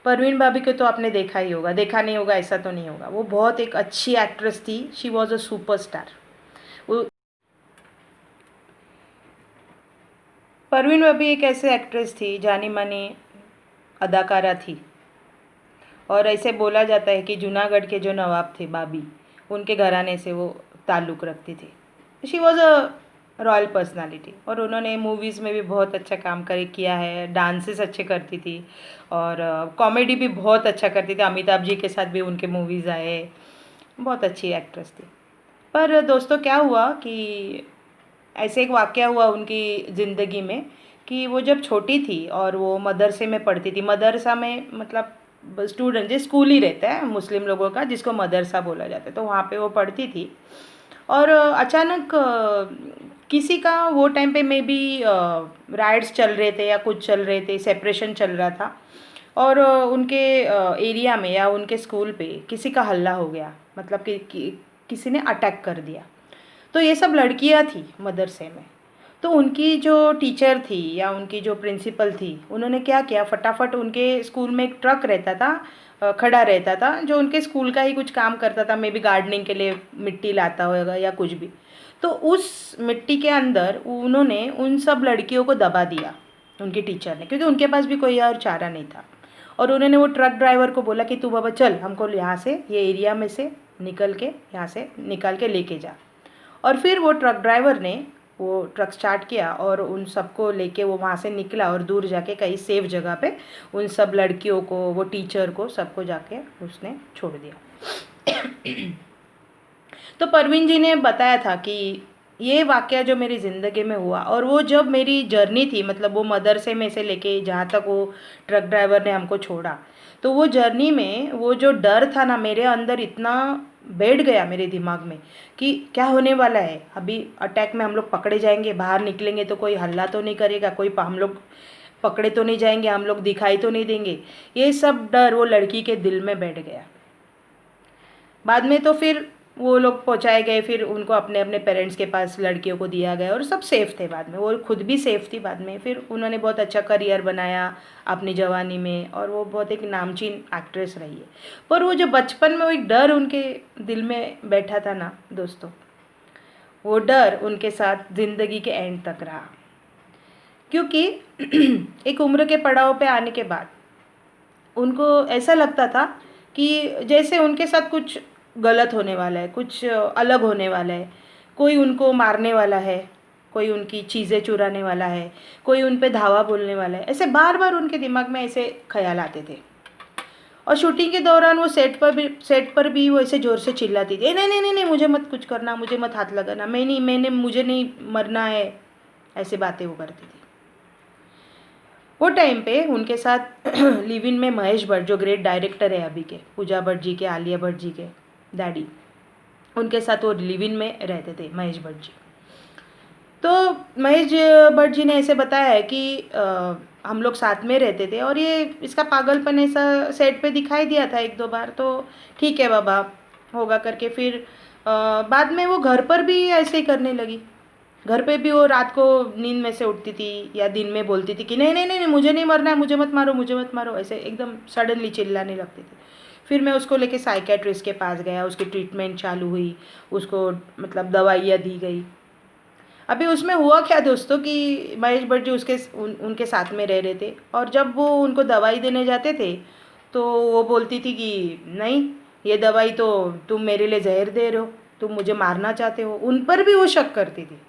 S1: परवीन भाभी को तो आपने देखा ही होगा, देखा नहीं होगा ऐसा तो नहीं होगा। वो बहुत एक अच्छी एक्ट्रेस थी, शी वॉज अ सुपरस्टार। वो परवीन भाभी एक ऐसे एक्ट्रेस थी, जानी मानी अदाकारा थी, और ऐसे बोला जाता है कि जूनागढ़ के जो नवाब थे भाभी, उनके घराने से वो ताल्लुक़ रखती थी। She was a royal personality, और उन्होंने मूवीज़ में भी बहुत अच्छा काम किया है, डांसेस अच्छे करती थी, और कॉमेडी भी बहुत अच्छा करती थी। अमिताभ जी के साथ भी उनके मूवीज़ आए, बहुत अच्छी एक्ट्रेस थी। पर दोस्तों क्या हुआ कि ऐसे एक वाक़या हुआ उनकी ज़िंदगी में कि वो जब छोटी थी और वो मदरसे में पढ़ती थी। मदरसा में मतलब स्टूडेंट, जो स्कूल ही रहता है मुस्लिम लोगों का, जिसको मदरसा बोला जाता है, तो वहाँ पे वो पढ़ती थी। और अचानक किसी का वो टाइम पे मे बी राइट्स चल रहे थे या कुछ चल रहे थे, सेपरेशन चल रहा था, और उनके एरिया में या उनके स्कूल पे किसी का हल्ला हो गया, मतलब किसी ने अटैक कर दिया। तो ये सब लड़कियां थी मदरसे में। तो उनकी जो टीचर थी या उनकी जो प्रिंसिपल थी, उन्होंने क्या किया, फटाफट उनके स्कूल में एक ट्रक रहता था, खड़ा रहता था, जो उनके स्कूल का ही कुछ काम करता था, मे बी गार्डनिंग के लिए मिट्टी लाता होगा या कुछ भी। तो उस मिट्टी के अंदर उन्होंने उन सब लड़कियों को दबा दिया, उनकी टीचर ने, क्योंकि उनके पास भी कोई और चारा नहीं था। और उन्होंने वो ट्रक ड्राइवर को बोला कि तू बाबा चल, हमको यहाँ से, ये एरिया में से निकल के, यहाँ से निकाल के लेके जा। और फिर वो ट्रक ड्राइवर ने वो ट्रक स्टार्ट किया और उन सबको लेके वो वहाँ से निकला और दूर जाके कहीं सेफ जगह पे उन सब लड़कियों को, वो टीचर को, सबको जाके उसने छोड़ दिया। तो परवीन जी ने बताया था कि ये वाक़या जो मेरी ज़िंदगी में हुआ, और वो जब मेरी जर्नी थी, मतलब वो मदरसे में से लेके जहाँ तक वो ट्रक ड्राइवर ने हमको छोड़ा, तो वो जर्नी में वो जो डर था ना मेरे अंदर, इतना बैठ गया मेरे दिमाग में कि क्या होने वाला है, अभी अटैक में हम लोग पकड़े जाएंगे, बाहर निकलेंगे तो कोई हल्ला तो नहीं करेगा, कोई हम लोग पकड़े तो नहीं जाएंगे, हम लोग दिखाई तो नहीं देंगे। ये सब डर वो लड़की के दिल में बैठ गया। बाद में तो फिर वो लोग पहुंचाए गए, फिर उनको अपने अपने पेरेंट्स के पास लड़कियों को दिया गया और सब सेफ़ थे। बाद में वो खुद भी सेफ़ थी। बाद में फिर उन्होंने बहुत अच्छा करियर बनाया अपनी जवानी में, और वो बहुत एक नामचीन एक्ट्रेस रही है। पर वो जो बचपन में वो एक डर उनके दिल में बैठा था ना दोस्तों, वो डर उनके साथ ज़िंदगी के एंड तक रहा। क्योंकि एक उम्र के पड़ाव पे आने के बाद उनको ऐसा लगता था कि जैसे उनके साथ कुछ गलत होने वाला है, कुछ अलग होने वाला है, कोई उनको मारने वाला है, कोई उनकी चीज़ें चुराने वाला है, कोई उन पे धावा बोलने वाला है। ऐसे बार बार उनके दिमाग में ऐसे ख्याल आते थे। और शूटिंग के दौरान वो सेट पर भी वो ऐसे ज़ोर से चिल्लाती थी, नहीं नहीं नहीं नहीं, मुझे मत कुछ करना, मुझे मत हाथ लगाना, मुझे नहीं मरना है, ऐसे बातें वो करती थी। वो टाइम पे उनके साथ लिव इन में महेश भट्ट, जो ग्रेट डायरेक्टर है अभी के, पूजा भट्ट जी के, आलिया भट्ट जी के डैडी, उनके साथ वो लिव इन में रहते थे महेश भट्ट जी। तो महेश भट्ट जी ने ऐसे बताया है कि हम लोग साथ में रहते थे, और ये इसका पागलपन ऐसा सेट पे दिखाई दिया था एक दो बार, तो ठीक है बाबा होगा करके। फिर बाद में वो घर पर भी ऐसे ही करने लगी। घर पे भी वो रात को नींद में से उठती थी या दिन में बोलती थी कि नहीं नहीं नहीं नहीं, मुझे नहीं मरना है, मुझे मत मारो, मुझे मत मारो, ऐसे एकदम सडनली चिल्लाने लगती थी। फिर मैं उसको लेके साइकेट्रिस्ट के पास गया, उसकी ट्रीटमेंट चालू हुई, उसको मतलब दवाइयाँ दी गई। अभी उसमें हुआ क्या दोस्तों कि महेश भट्ट जी उनके साथ में रह रहे थे, और जब वो उनको दवाई देने जाते थे तो वो बोलती थी कि नहीं, ये दवाई तो तुम मेरे लिए जहर दे रहे हो, तुम मुझे मारना चाहते हो। उन पर भी वो शक करती थी।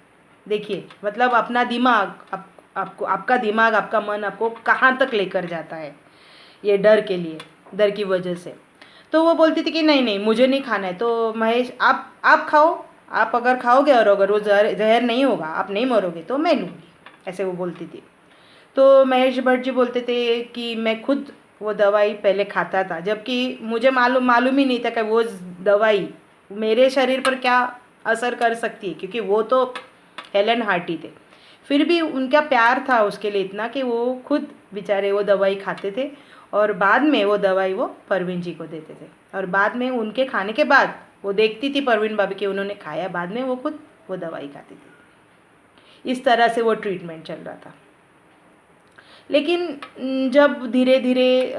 S1: देखिए मतलब अपना दिमाग, आपको आपका दिमाग, आपका मन आपको कहाँ तक लेकर जाता है, ये डर के लिए, डर की वजह से। तो वो बोलती थी कि नहीं नहीं, मुझे नहीं खाना है, तो महेश आप खाओ, आप अगर खाओगे और अगर वो जहर नहीं होगा, आप नहीं मरोगे, तो मैं लूँगी, ऐसे वो बोलती थी। तो महेश भट्ट जी बोलते थे कि मैं खुद वो दवाई पहले खाता था, जबकि मुझे मालूम ही नहीं था कि वो दवाई मेरे शरीर पर क्या असर कर सकती है, क्योंकि वो तो हेलन हार्टी थे। फिर भी उनका प्यार था उसके लिए इतना कि वो खुद बेचारे वो दवाई खाते थे, और बाद में वो दवाई वो परवीन जी को देते थे। और बाद में उनके खाने के बाद वो देखती थी परवीन भाभी कि उन्होंने खाया, बाद में वो खुद वो दवाई खाती थी। इस तरह से वो ट्रीटमेंट चल रहा था। लेकिन जब धीरे धीरे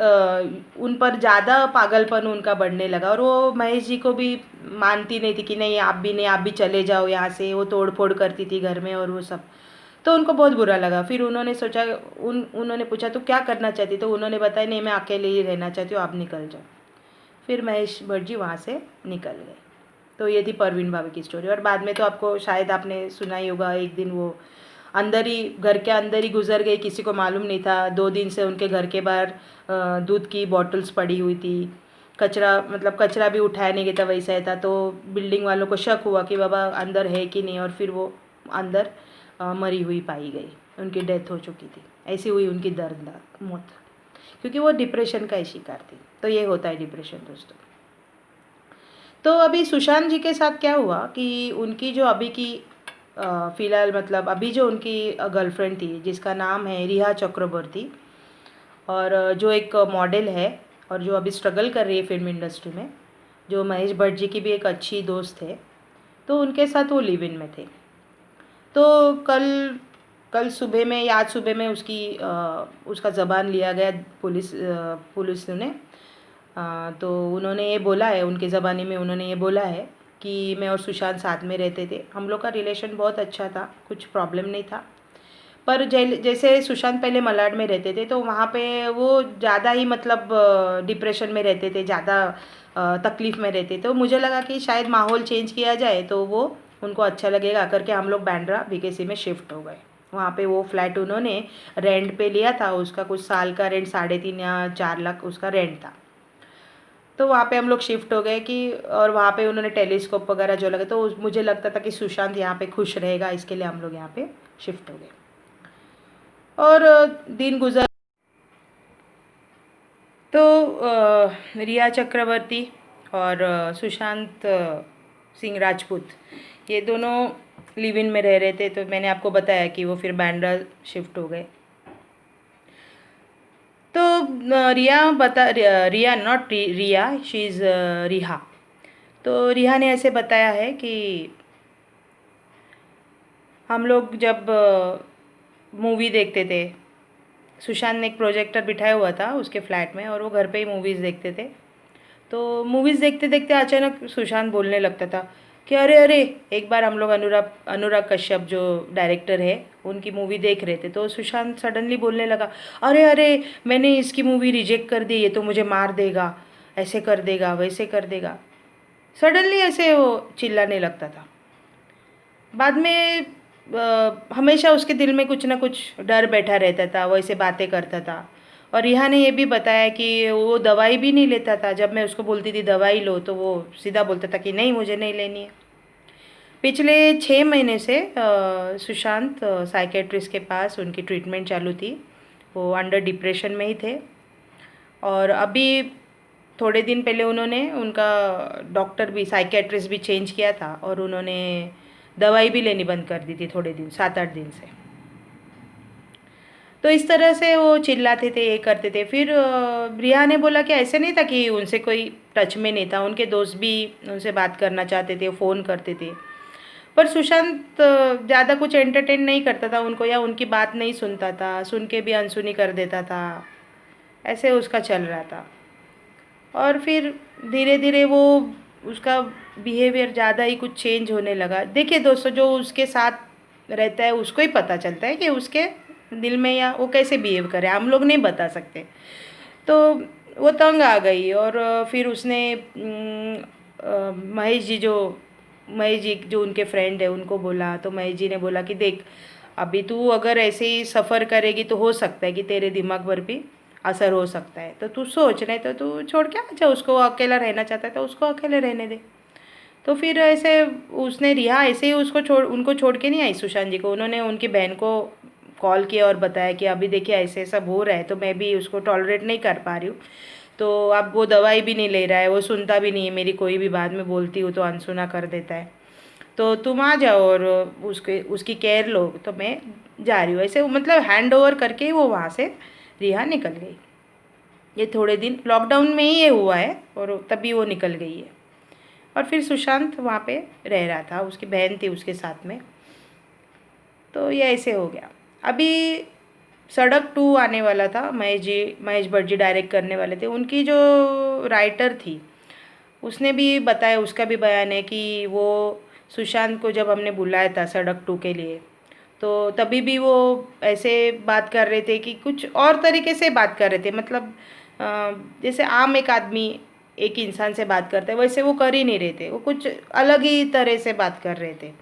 S1: उन पर ज़्यादा पागलपन उनका बढ़ने लगा, और वो महेश जी को भी मानती नहीं थी कि नहीं आप भी नहीं, आप भी चले जाओ यहाँ से, वो तोड़ फोड़ करती थी घर में और वो सब। तो उनको बहुत बुरा लगा। फिर उन्होंने सोचा, उन्होंने पूछा तो क्या करना चाहती, तो उन्होंने बताया नहीं, मैं अकेले ही रहना चाहती हूँ, आप निकल जाओ। फिर महेश भट्ट जी वहाँ से निकल गए। तो ये थी परवीन भाभी की स्टोरी। और बाद में तो आपको शायद आपने सुना ही होगा, एक दिन वो अंदर ही, घर के अंदर ही गुजर गई, किसी को मालूम नहीं था। 2 दिन से उनके घर के बाहर दूध की बॉटल्स पड़ी हुई थी, कचरा, मतलब कचरा भी उठाया नहीं गया था, वैसा ही था। तो बिल्डिंग वालों को शक हुआ कि बाबा अंदर है कि नहीं, और फिर वो अंदर मरी हुई पाई गई, उनकी डेथ हो चुकी थी। ऐसी हुई उनकी दर्दनाक मौत, क्योंकि वो डिप्रेशन का ही शिकार थी। तो ये होता है डिप्रेशन दोस्तों। तो अभी सुशांत जी के साथ क्या हुआ कि उनकी जो अभी की फ़िलहाल मतलब अभी जो उनकी गर्लफ्रेंड थी जिसका नाम है रिया चक्रवर्ती, और जो एक मॉडल है और जो अभी स्ट्रगल कर रही है फिल्म इंडस्ट्री में, जो महेश भट्ट जी की भी एक अच्छी दोस्त है, तो उनके साथ वो लिव इन में थे। तो कल कल सुबह में या आज सुबह में उसका ज़बान लिया गया पुलिस ने। तो उन्होंने ये बोला है, उनके ज़बानी में उन्होंने ये बोला है कि मैं और सुशांत साथ में रहते थे, हम लोग का रिलेशन बहुत अच्छा था, कुछ प्रॉब्लम नहीं था। पर जैसे सुशांत पहले मलाड में रहते थे तो वहाँ पे वो ज़्यादा ही मतलब डिप्रेशन में रहते थे, ज़्यादा तकलीफ़ में रहते थे। तो मुझे लगा कि शायद माहौल चेंज किया जाए तो वो उनको अच्छा लगेगा करके हम लोग बांद्रा बीकेसी में शिफ्ट हो गए। वहाँ पे वो फ्लैट उन्होंने रेंट पे लिया था, उसका कुछ साल का रेंट 3.5 या 4 लाख उसका रेंट था। तो वहाँ पे हम लोग शिफ्ट हो गए कि, और वहाँ पे उन्होंने टेलीस्कोप वगैरह जो लगे, तो मुझे लगता था कि सुशांत यहाँ पे खुश रहेगा, इसके लिए हम लोग यहाँ पे शिफ्ट हो गए। और दिन गुजर तो रिया चक्रवर्ती और सुशांत सिंह राजपूत, ये दोनों लिव इन में रह रहे थे। तो मैंने आपको बताया कि वो फिर बांद्रा शिफ्ट हो गए। तो रिया नॉट रिया, शी इज़ रिहा। तो रिहा ने ऐसे बताया है कि हम लोग जब मूवी देखते थे, सुशांत ने एक प्रोजेक्टर बिठाया हुआ था उसके फ्लैट में और वो घर पे ही मूवीज़ देखते थे। तो मूवीज़ देखते देखते अचानक सुशांत बोलने लगता था कि अरे अरे, एक बार हम लोग अनुराग कश्यप जो डायरेक्टर है उनकी मूवी देख रहे थे, तो सुशांत सडनली बोलने लगा, अरे अरे, मैंने इसकी मूवी रिजेक्ट कर दी, ये तो मुझे मार देगा, ऐसे कर देगा वैसे कर देगा। सडनली ऐसे वो चिल्लाने लगता था। बाद में हमेशा उसके दिल में कुछ ना कुछ डर बैठा रहता था, वो ऐसे बातें करता था। और रिहा ने ये भी बताया कि वो दवाई भी नहीं लेता था। जब मैं उसको बोलती थी दवाई लो तो वो सीधा बोलता था कि नहीं, मुझे नहीं लेनी है। पिछले 6 महीने से सुशांत साइकेट्रिस्ट के पास उनकी ट्रीटमेंट चालू थी, वो अंडर डिप्रेशन में ही थे। और अभी थोड़े दिन पहले उन्होंने उनका डॉक्टर भी, साइकेट्रिस्ट भी चेंज किया था और उन्होंने दवाई भी लेनी बंद कर दी थी थोड़े दिन, 7-8 दिन से। तो इस तरह से वो चिल्लाते थे, ये करते थे। फिर रिया ने बोला कि ऐसे नहीं था कि उनसे कोई टच में नहीं था, उनके दोस्त भी उनसे बात करना चाहते थे, फ़ोन करते थे। पर सुशांत ज़्यादा कुछ एंटरटेन नहीं करता था उनको, या उनकी बात नहीं सुनता था, सुन के भी अनसुनी कर देता था, ऐसे उसका चल रहा था। और फिर धीरे धीरे वो उसका बिहेवियर ज़्यादा ही कुछ चेंज होने लगा। देखिए दोस्तों, जो उसके साथ रहता है उसको ही पता चलता है कि उसके दिल में या वो कैसे बिहेव करे, हम लोग नहीं बता सकते। तो वो तंग आ गई और फिर उसने महेश जी जो उनके फ्रेंड है उनको बोला। तो महेश जी ने बोला कि देख, अभी तू अगर ऐसे ही सफ़र करेगी तो हो सकता है कि तेरे दिमाग पर भी असर हो सकता है, तो तू सोच रहे तो तू छोड़ के आ जा उसको, अकेला रहना चाहता है तो उसको अकेले रहने दे। तो फिर ऐसे उसने रिहा ऐसे ही उनको छोड़ के नहीं आई सुशांत जी को। उन्होंने उनकी बहन को कॉल किया और बताया कि अभी देखिए ऐसे सब हो रहा है, तो मैं भी उसको टॉलरेट नहीं कर पा रही हूँ। तो अब वो दवाई भी नहीं ले रहा है, वो सुनता भी नहीं है मेरी कोई भी बात, में बोलती हूँ तो अनसुना कर देता है। तो तुम आ जाओ और उसकी केयर लो। तो मैं जा रही हूँ, ऐसे मतलब हैंड ओवर करके ही वो वहाँ से रिहा निकल गई। ये थोड़े दिन लॉकडाउन में ही ये हुआ है और तभी वो निकल गई है। और फिर सुशांत वहाँ पे रह रहा था, उसकी बहन थी उसके साथ में। तो ये ऐसे हो गया। अभी सड़क 2 आने वाला था, महेश भट्ट जी डायरेक्ट करने वाले थे। उनकी जो राइटर थी उसने भी बताया, उसका भी बयान है कि वो सुशांत को जब हमने बुलाया था सड़क 2 के लिए, तो तभी भी वो ऐसे बात कर रहे थे कि कुछ और तरीके से बात कर रहे थे। मतलब जैसे आम एक आदमी एक इंसान से बात करता है वैसे वो कर ही नहीं रहे थे, वो कुछ अलग ही तरह से बात कर रहे थे।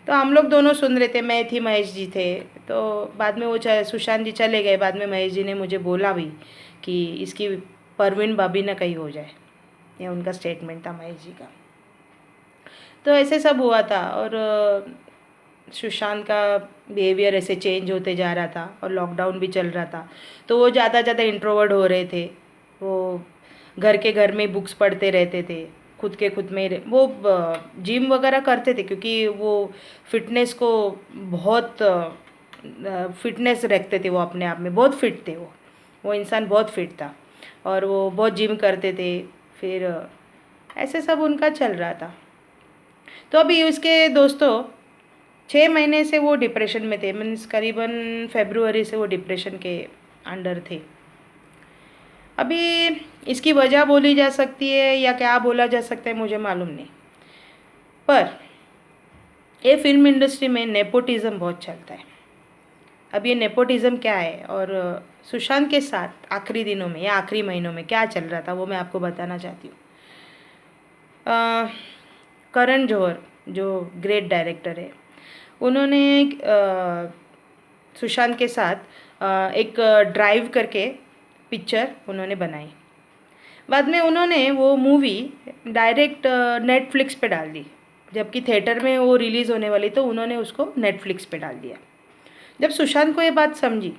S1: तो हम लोग दोनों सुन रहे थे, मैं थी, महेश जी थे। तो बाद में वो सुशांत जी चले गए, बाद में महेश जी ने मुझे बोला भी कि इसकी परवीन भाभी ना कहीं हो जाए, ये उनका स्टेटमेंट था महेश जी का। तो ऐसे सब हुआ था और सुशांत का बिहेवियर ऐसे चेंज होते जा रहा था और लॉकडाउन भी चल रहा था। तो वो ज़्यादा इंट्रोवर्ट हो रहे थे। वो घर में बुक्स पढ़ते रहते थे, खुद में वो जिम वगैरह करते थे, क्योंकि वो फिटनेस को बहुत फिटनेस रखते थे, वो अपने आप में बहुत फिट थे। वो इंसान बहुत फिट था और वो बहुत जिम करते थे। फिर ऐसे सब उनका चल रहा था। तो अभी उसके दोस्तों 6 महीने से वो डिप्रेशन में थे, मीन्स करीबन फरवरी से वो डिप्रेशन के अंडर थे। अभी इसकी वजह बोली जा सकती है या क्या बोला जा सकता है मुझे मालूम नहीं, पर ये फिल्म इंडस्ट्री में नेपोटिज़म बहुत चलता है। अब ये नेपोटिज़म क्या है और सुशांत के साथ आखिरी दिनों में या आखिरी महीनों में क्या चल रहा था वो मैं आपको बताना चाहती हूँ। करण जौहर जो ग्रेट डायरेक्टर है, उन्होंने सुशांत के साथ एक ड्राइव करके पिक्चर उन्होंने बनाई। बाद में उन्होंने वो मूवी डायरेक्ट नेटफ्लिक्स पे डाल दी, जबकि थिएटर में वो रिलीज़ होने वाली, तो उन्होंने उसको नेटफ्लिक्स पे डाल दिया। जब सुशांत को ये बात समझी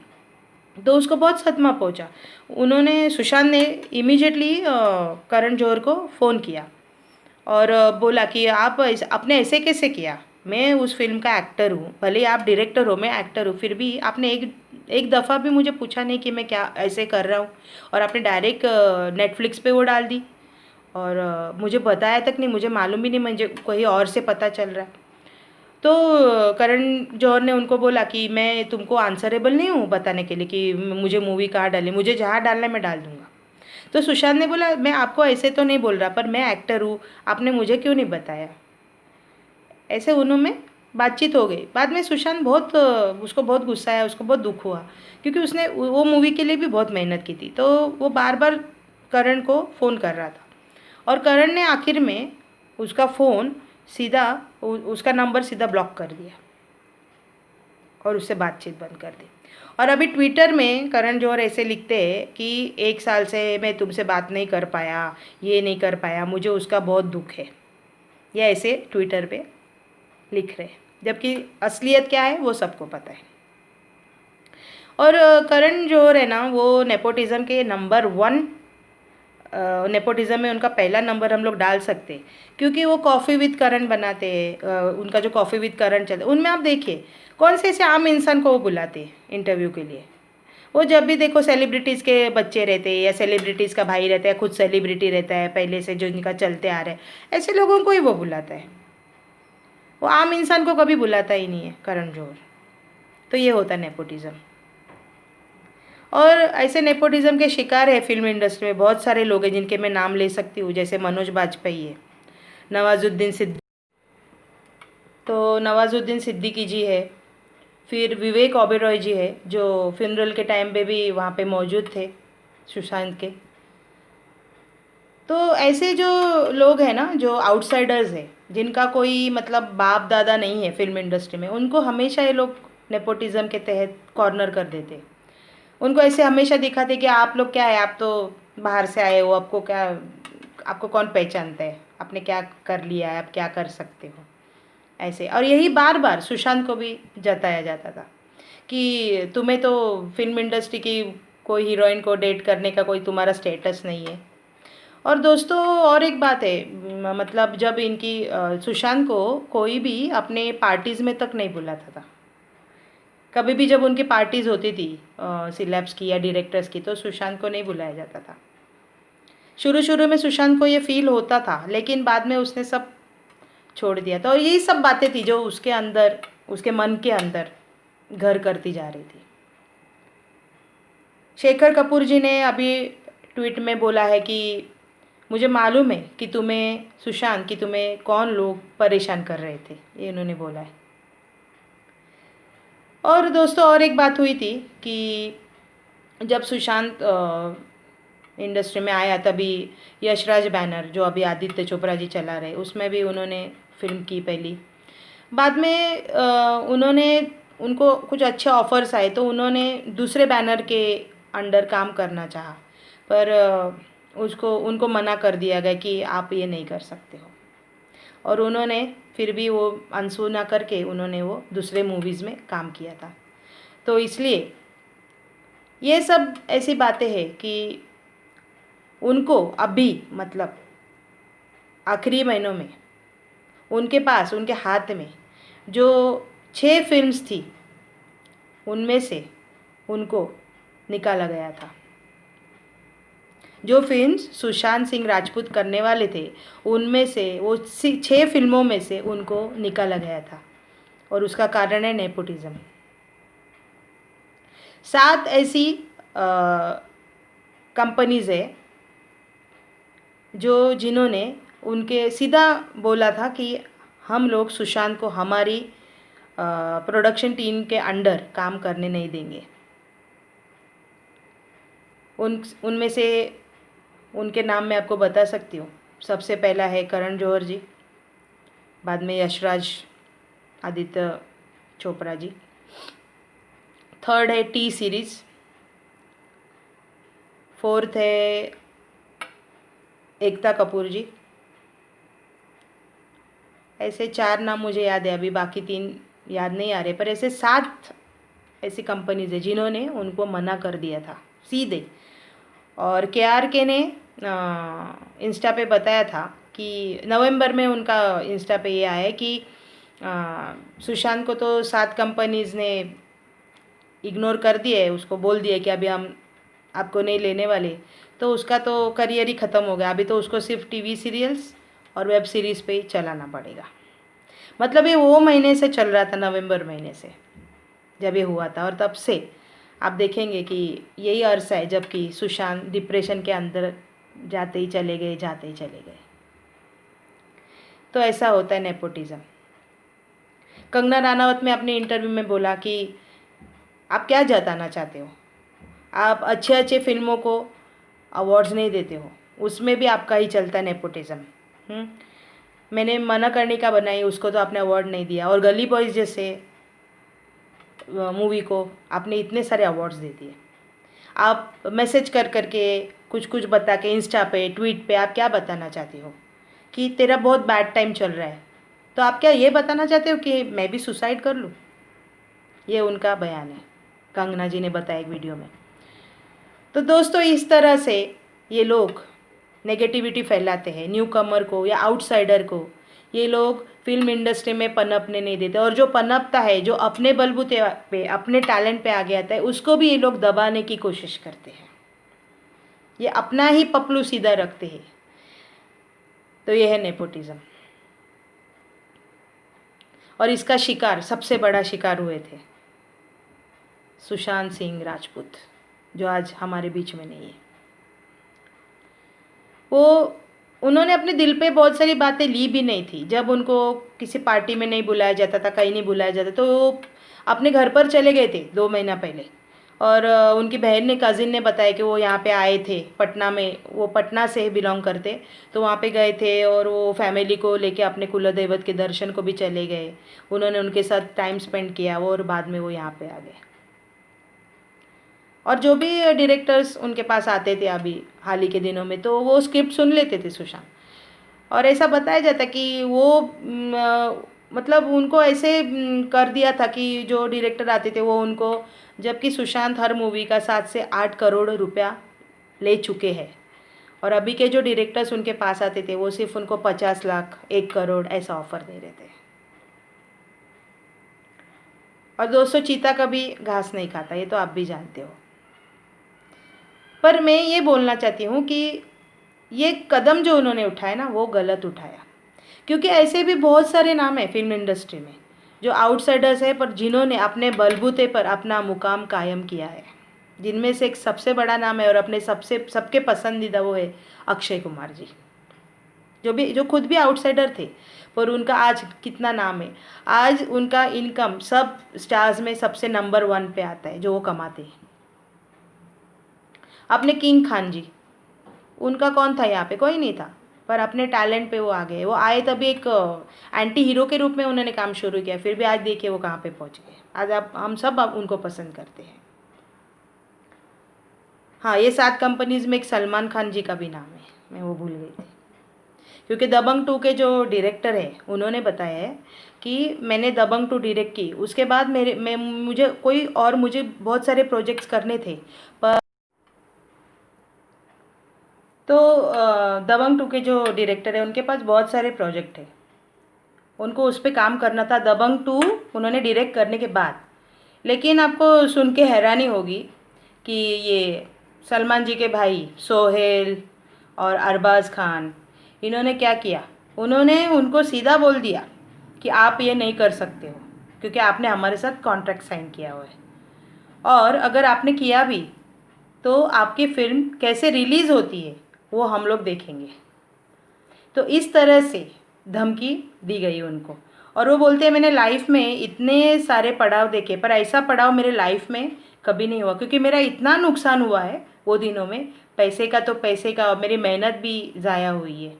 S1: तो उसको बहुत सदमा पहुंचा। सुशांत ने इमीडिएटली करण जौहर को फ़ोन किया और बोला कि आपने ऐसे कैसे किया, मैं उस फिल्म का एक्टर हूँ, भले ही आप डायरेक्टर हो, मैं एक्टर हूँ, फिर भी आपने एक दफ़ा भी मुझे पूछा नहीं कि मैं क्या ऐसे कर रहा हूँ, और आपने डायरेक्ट नेटफ्लिक्स पे वो डाल दी और मुझे बताया तक नहीं, मुझे मालूम भी नहीं, मुझे कोई और से पता चल रहा है। तो करण जौहर ने उनको बोला कि मैं तुमको आंसरेबल नहीं हूँ बताने के लिए कि मुझे मूवी कहाँ डाली, मुझे जहाँ डालना है मैं डाल दूँगा। तो सुशांत ने बोला मैं आपको ऐसे तो नहीं बोल रहा, पर मैं एक्टर हूँ, आपने मुझे क्यों नहीं बताया। ऐसे उन्होंने बातचीत हो गई। बाद में सुशांत उसको बहुत गुस्सा आया, उसको बहुत दुख हुआ, क्योंकि उसने वो मूवी के लिए भी बहुत मेहनत की थी। तो वो बार बार करण को फ़ोन कर रहा था और करण ने आखिर में उसका फ़ोन सीधा उसका नंबर सीधा ब्लॉक कर दिया और उससे बातचीत बंद कर दी। और अभी ट्विटर में करण जौहर ऐसे लिखते हैं कि 1 साल से मैं तुमसे बात नहीं कर पाया, ये नहीं कर पाया, मुझे उसका बहुत दुख है, या ऐसे ट्विटर पे लिख रहे हैं, जबकि असलियत क्या है वो सबको पता है। और करण जौहर है ना, वो नेपोटिज़म के नंबर 1, नेपोटिज़म में उनका पहला नंबर हम लोग डाल सकते, क्योंकि वो कॉफ़ी विद करण बनाते हैं। उनका जो कॉफ़ी विद करण चलता है, उनमें आप देखिए कौन से ऐसे आम इंसान को वो बुलाते हैं इंटरव्यू के लिए। वो जब भी देखो सेलिब्रिटीज़ के बच्चे रहते हैं या सेलिब्रिटीज़ का भाई रहता है, खुद सेलिब्रिटी रहता है पहले से जो इनका चलते आ रहा है, ऐसे लोगों को ही वो बुलाता है। वो आम इंसान को कभी बुलाता ही नहीं है करण जौहर। तो ये होता है नेपोटिज़म। और ऐसे नेपोटिज़म के शिकार है फिल्म इंडस्ट्री में बहुत सारे लोग हैं, जिनके मैं नाम ले सकती हूँ, जैसे मनोज बाजपेयी है, नवाजुद्दीन सिद्दीकी, तो नवाजुद्दीन सिद्दीकी जी है, फिर विवेक ओबेरॉय जी है, जो फ्यूनरल के टाइम पे भी वहाँ पे मौजूद थे सुशांत के। तो ऐसे जो लोग हैं ना, जो आउटसाइडर्स हैं, जिनका कोई मतलब बाप दादा नहीं है फिल्म इंडस्ट्री में, उनको हमेशा ये लोग नेपोटिज़म के तहत कॉर्नर कर देते। उनको ऐसे हमेशा दिखाते कि आप लोग क्या है, आप तो बाहर से आए हो, आपको क्या, आपको कौन पहचानता है, आपने क्या कर लिया है, आप क्या कर सकते हो, ऐसे। और यही बार बार सुशांत को भी जताया जाता था कि तुम्हें तो फिल्म इंडस्ट्री की कोई हीरोइन को डेट करने का कोई तुम्हारा स्टेटस नहीं है। और दोस्तों और एक बात है, मतलब जब सुशांत को कोई भी अपने पार्टीज़ में तक नहीं बुलाता था। कभी भी जब उनकी पार्टीज़ होती थी सिलेब्स की या डायरेक्टर्स की, तो सुशांत को नहीं बुलाया जाता था। शुरू शुरू में सुशांत को ये फील होता था, लेकिन बाद में उसने सब छोड़ दिया था। और यही सब बातें थी जो उसके अंदर, उसके मन के अंदर घर करती जा रही थी। शेखर कपूर जी ने अभी ट्वीट में बोला है कि मुझे मालूम है कि तुम्हें कौन लोग परेशान कर रहे थे, ये उन्होंने बोला है। और दोस्तों और एक बात हुई थी कि जब सुशांत इंडस्ट्री में आया, तभी यशराज बैनर जो अभी आदित्य चोपड़ा जी चला रहे, उसमें भी उन्होंने फिल्म की पहली। बाद में उनको कुछ अच्छे ऑफ़र्स आए, तो उन्होंने दूसरे बैनर के अंडर काम करना चाहा, पर उनको मना कर दिया गया कि आप ये नहीं कर सकते हो। और उन्होंने फिर भी वो अनसुना करके उन्होंने वो दूसरे मूवीज़ में काम किया था। तो इसलिए ये सब ऐसी बातें हैं कि उनको अभी मतलब आखिरी महीनों में उनके पास, उनके हाथ में जो 6 फिल्म्स थी, उनमें से उनको निकाला गया था। जो फिल्म्स सुशांत सिंह राजपूत करने वाले थे, उनमें से वो 6 फिल्मों में से उनको निकाला गया था, और उसका कारण है नेपोटिज्म। 7 ऐसी कंपनीज है जिन्होंने उनके सीधा बोला था कि हम लोग सुशांत को हमारी प्रोडक्शन टीम के अंडर काम करने नहीं देंगे। उनमें से उनके नाम मैं आपको बता सकती हूँ। सबसे पहला है करण जौहर जी, बाद में यशराज आदित्य चोपड़ा जी, थर्ड है टी सीरीज़, फोर्थ है एकता कपूर जी। ऐसे 4 नाम मुझे याद है, अभी बाकी 3 याद नहीं आ रहे, पर ऐसे 7 ऐसी कंपनीज है जिन्होंने उनको मना कर दिया था सीधे। और KRK ने इंस्टा पे बताया था कि नवंबर में उनका इंस्टा पे ये आया कि सुशांत को तो 7 कंपनीज ने इग्नोर कर दिया है, उसको बोल दिया कि अभी हम आपको नहीं लेने वाले, तो उसका तो करियर ही ख़त्म हो गया। अभी तो उसको सिर्फ टीवी सीरियल्स और वेब सीरीज़ पे ही चलाना पड़ेगा। मतलब ये वो महीने से चल रहा था, नवंबर महीने से जब ये हुआ था, और तब से आप देखेंगे कि यही अरसा है जबकि सुशांत डिप्रेशन के अंदर जाते ही चले गए, जाते ही चले गए। तो ऐसा होता है नेपोटिज्म। कंगना रनावत ने अपने इंटरव्यू में बोला कि आप क्या जताना चाहते हो, आप अच्छे अच्छे फिल्मों को अवार्ड्स नहीं देते हो, उसमें भी आपका ही चलता है नेपोटिज्म। मैंने मना करने का बनाई, उसको तो आपने अवार्ड नहीं दिया, और गली बॉयज़ जैसे मूवी को आपने इतने सारे अवार्ड्स दे दिए। आप मैसेज कर करके कुछ कुछ बता के इंस्टा पे, ट्वीट पे आप क्या बताना चाहती हो कि तेरा बहुत बैड टाइम चल रहा है, तो आप क्या ये बताना चाहते हो कि मैं भी सुसाइड कर लूँ? ये उनका बयान है, कंगना जी ने बताया एक वीडियो में। तो दोस्तों, इस तरह से ये लोग नेगेटिविटी फैलाते हैं, न्यू कमर को या आउटसाइडर को ये लोग फिल्म इंडस्ट्री में पनपने नहीं देते, और जो पनपता है, जो अपने बलबूते पे, अपने टैलेंट पे आगे आता है, उसको भी ये लोग दबाने की कोशिश करते हैं। ये अपना ही पपलू सीधा रखते हैं। तो ये है नेपोटिज्म, और इसका शिकार, सबसे बड़ा शिकार हुए थे सुशांत सिंह राजपूत, जो आज हमारे बीच में नहीं है। वो उन्होंने अपने दिल पे बहुत सारी बातें ली भी नहीं थी। जब उनको किसी पार्टी में नहीं बुलाया जाता था, कहीं नहीं बुलाया जाता, तो वो अपने घर पर चले गए थे 2 महीना पहले। और उनकी बहन ने, कज़िन ने बताया कि वो यहाँ पे आए थे पटना में, वो पटना से बिलोंग करते, तो वहाँ पे गए थे और वो फैमिली को लेके अपने कुल दैवत के दर्शन को भी चले गए। उन्होंने उनके साथ टाइम स्पेंड किया, और बाद में वो यहाँ पे आ गए। और जो भी डायरेक्टर्स उनके पास आते थे अभी हाल ही के दिनों में, तो वो स्क्रिप्ट सुन लेते थे सुशांत। और ऐसा बताया जाता कि वो मतलब उनको ऐसे कर दिया था कि जो डायरेक्टर आते थे वो उनको, जबकि सुशांत हर मूवी का 7 से 8 करोड़ रुपया ले चुके हैं, और अभी के जो डायरेक्टर्स उनके पास आते थे वो सिर्फ उनको 50 लाख, 1 करोड़ ऐसा ऑफर दे रहे थे। और दोस्तों, चीता कभी घास नहीं खाता, ये तो आप भी जानते हो। पर मैं ये बोलना चाहती हूँ कि ये कदम जो उन्होंने उठाया ना, वो गलत उठाया, क्योंकि ऐसे भी बहुत सारे नाम हैं फिल्म इंडस्ट्री में जो आउटसाइडर्स है, पर जिन्होंने अपने बलबूते पर अपना मुकाम कायम किया है। जिनमें से एक सबसे बड़ा नाम है, और अपने सबके पसंदीदा, वो है अक्षय कुमार जी, जो खुद भी आउटसाइडर थे, पर उनका आज कितना नाम है। आज उनका इनकम सब स्टार्स में सबसे नंबर 1 पे आता है जो वो कमाते हैं। अपने किंग खान जी, उनका कौन था यहाँ पे? कोई नहीं था, पर अपने टैलेंट पे वो आ गए। वो आए तभी एक एंटी हीरो के रूप में उन्होंने काम शुरू किया, फिर भी आज देखिए वो कहाँ पे पहुँच गए। आज हम सब उनको पसंद करते हैं। हाँ, ये 7 कंपनीज में एक सलमान खान जी का भी नाम है, मैं वो भूल गई थी। क्योंकि दबंग 2 के जो डायरेक्टर है उन्होंने बताया है कि मैंने दबंग 2 डायरेक्ट की, उसके बाद मुझे बहुत सारे प्रोजेक्ट्स करने थे, पर तो दबंग 2 के जो डायरेक्टर है उनके पास बहुत सारे प्रोजेक्ट है, उनको उस पर काम करना था दबंग 2 उन्होंने डायरेक्ट करने के बाद। लेकिन आपको सुन के हैरानी होगी कि ये सलमान जी के भाई सोहेल और अरबाज़ खान, इन्होंने क्या किया, उन्होंने उनको सीधा बोल दिया कि आप ये नहीं कर सकते हो क्योंकि आपने हमारे साथ कॉन्ट्रैक्ट साइन किया हुआ है, और अगर आपने किया भी तो आपकी फ़िल्म कैसे रिलीज़ होती है वो हम लोग देखेंगे। तो इस तरह से धमकी दी गई उनको। और वो बोलते हैं मैंने लाइफ में इतने सारे पड़ाव देखे पर ऐसा पड़ाव मेरे लाइफ में कभी नहीं हुआ, क्योंकि मेरा इतना नुकसान हुआ है वो दिनों में, पैसे का तो पैसे का, और मेरी मेहनत भी ज़ाया हुई है।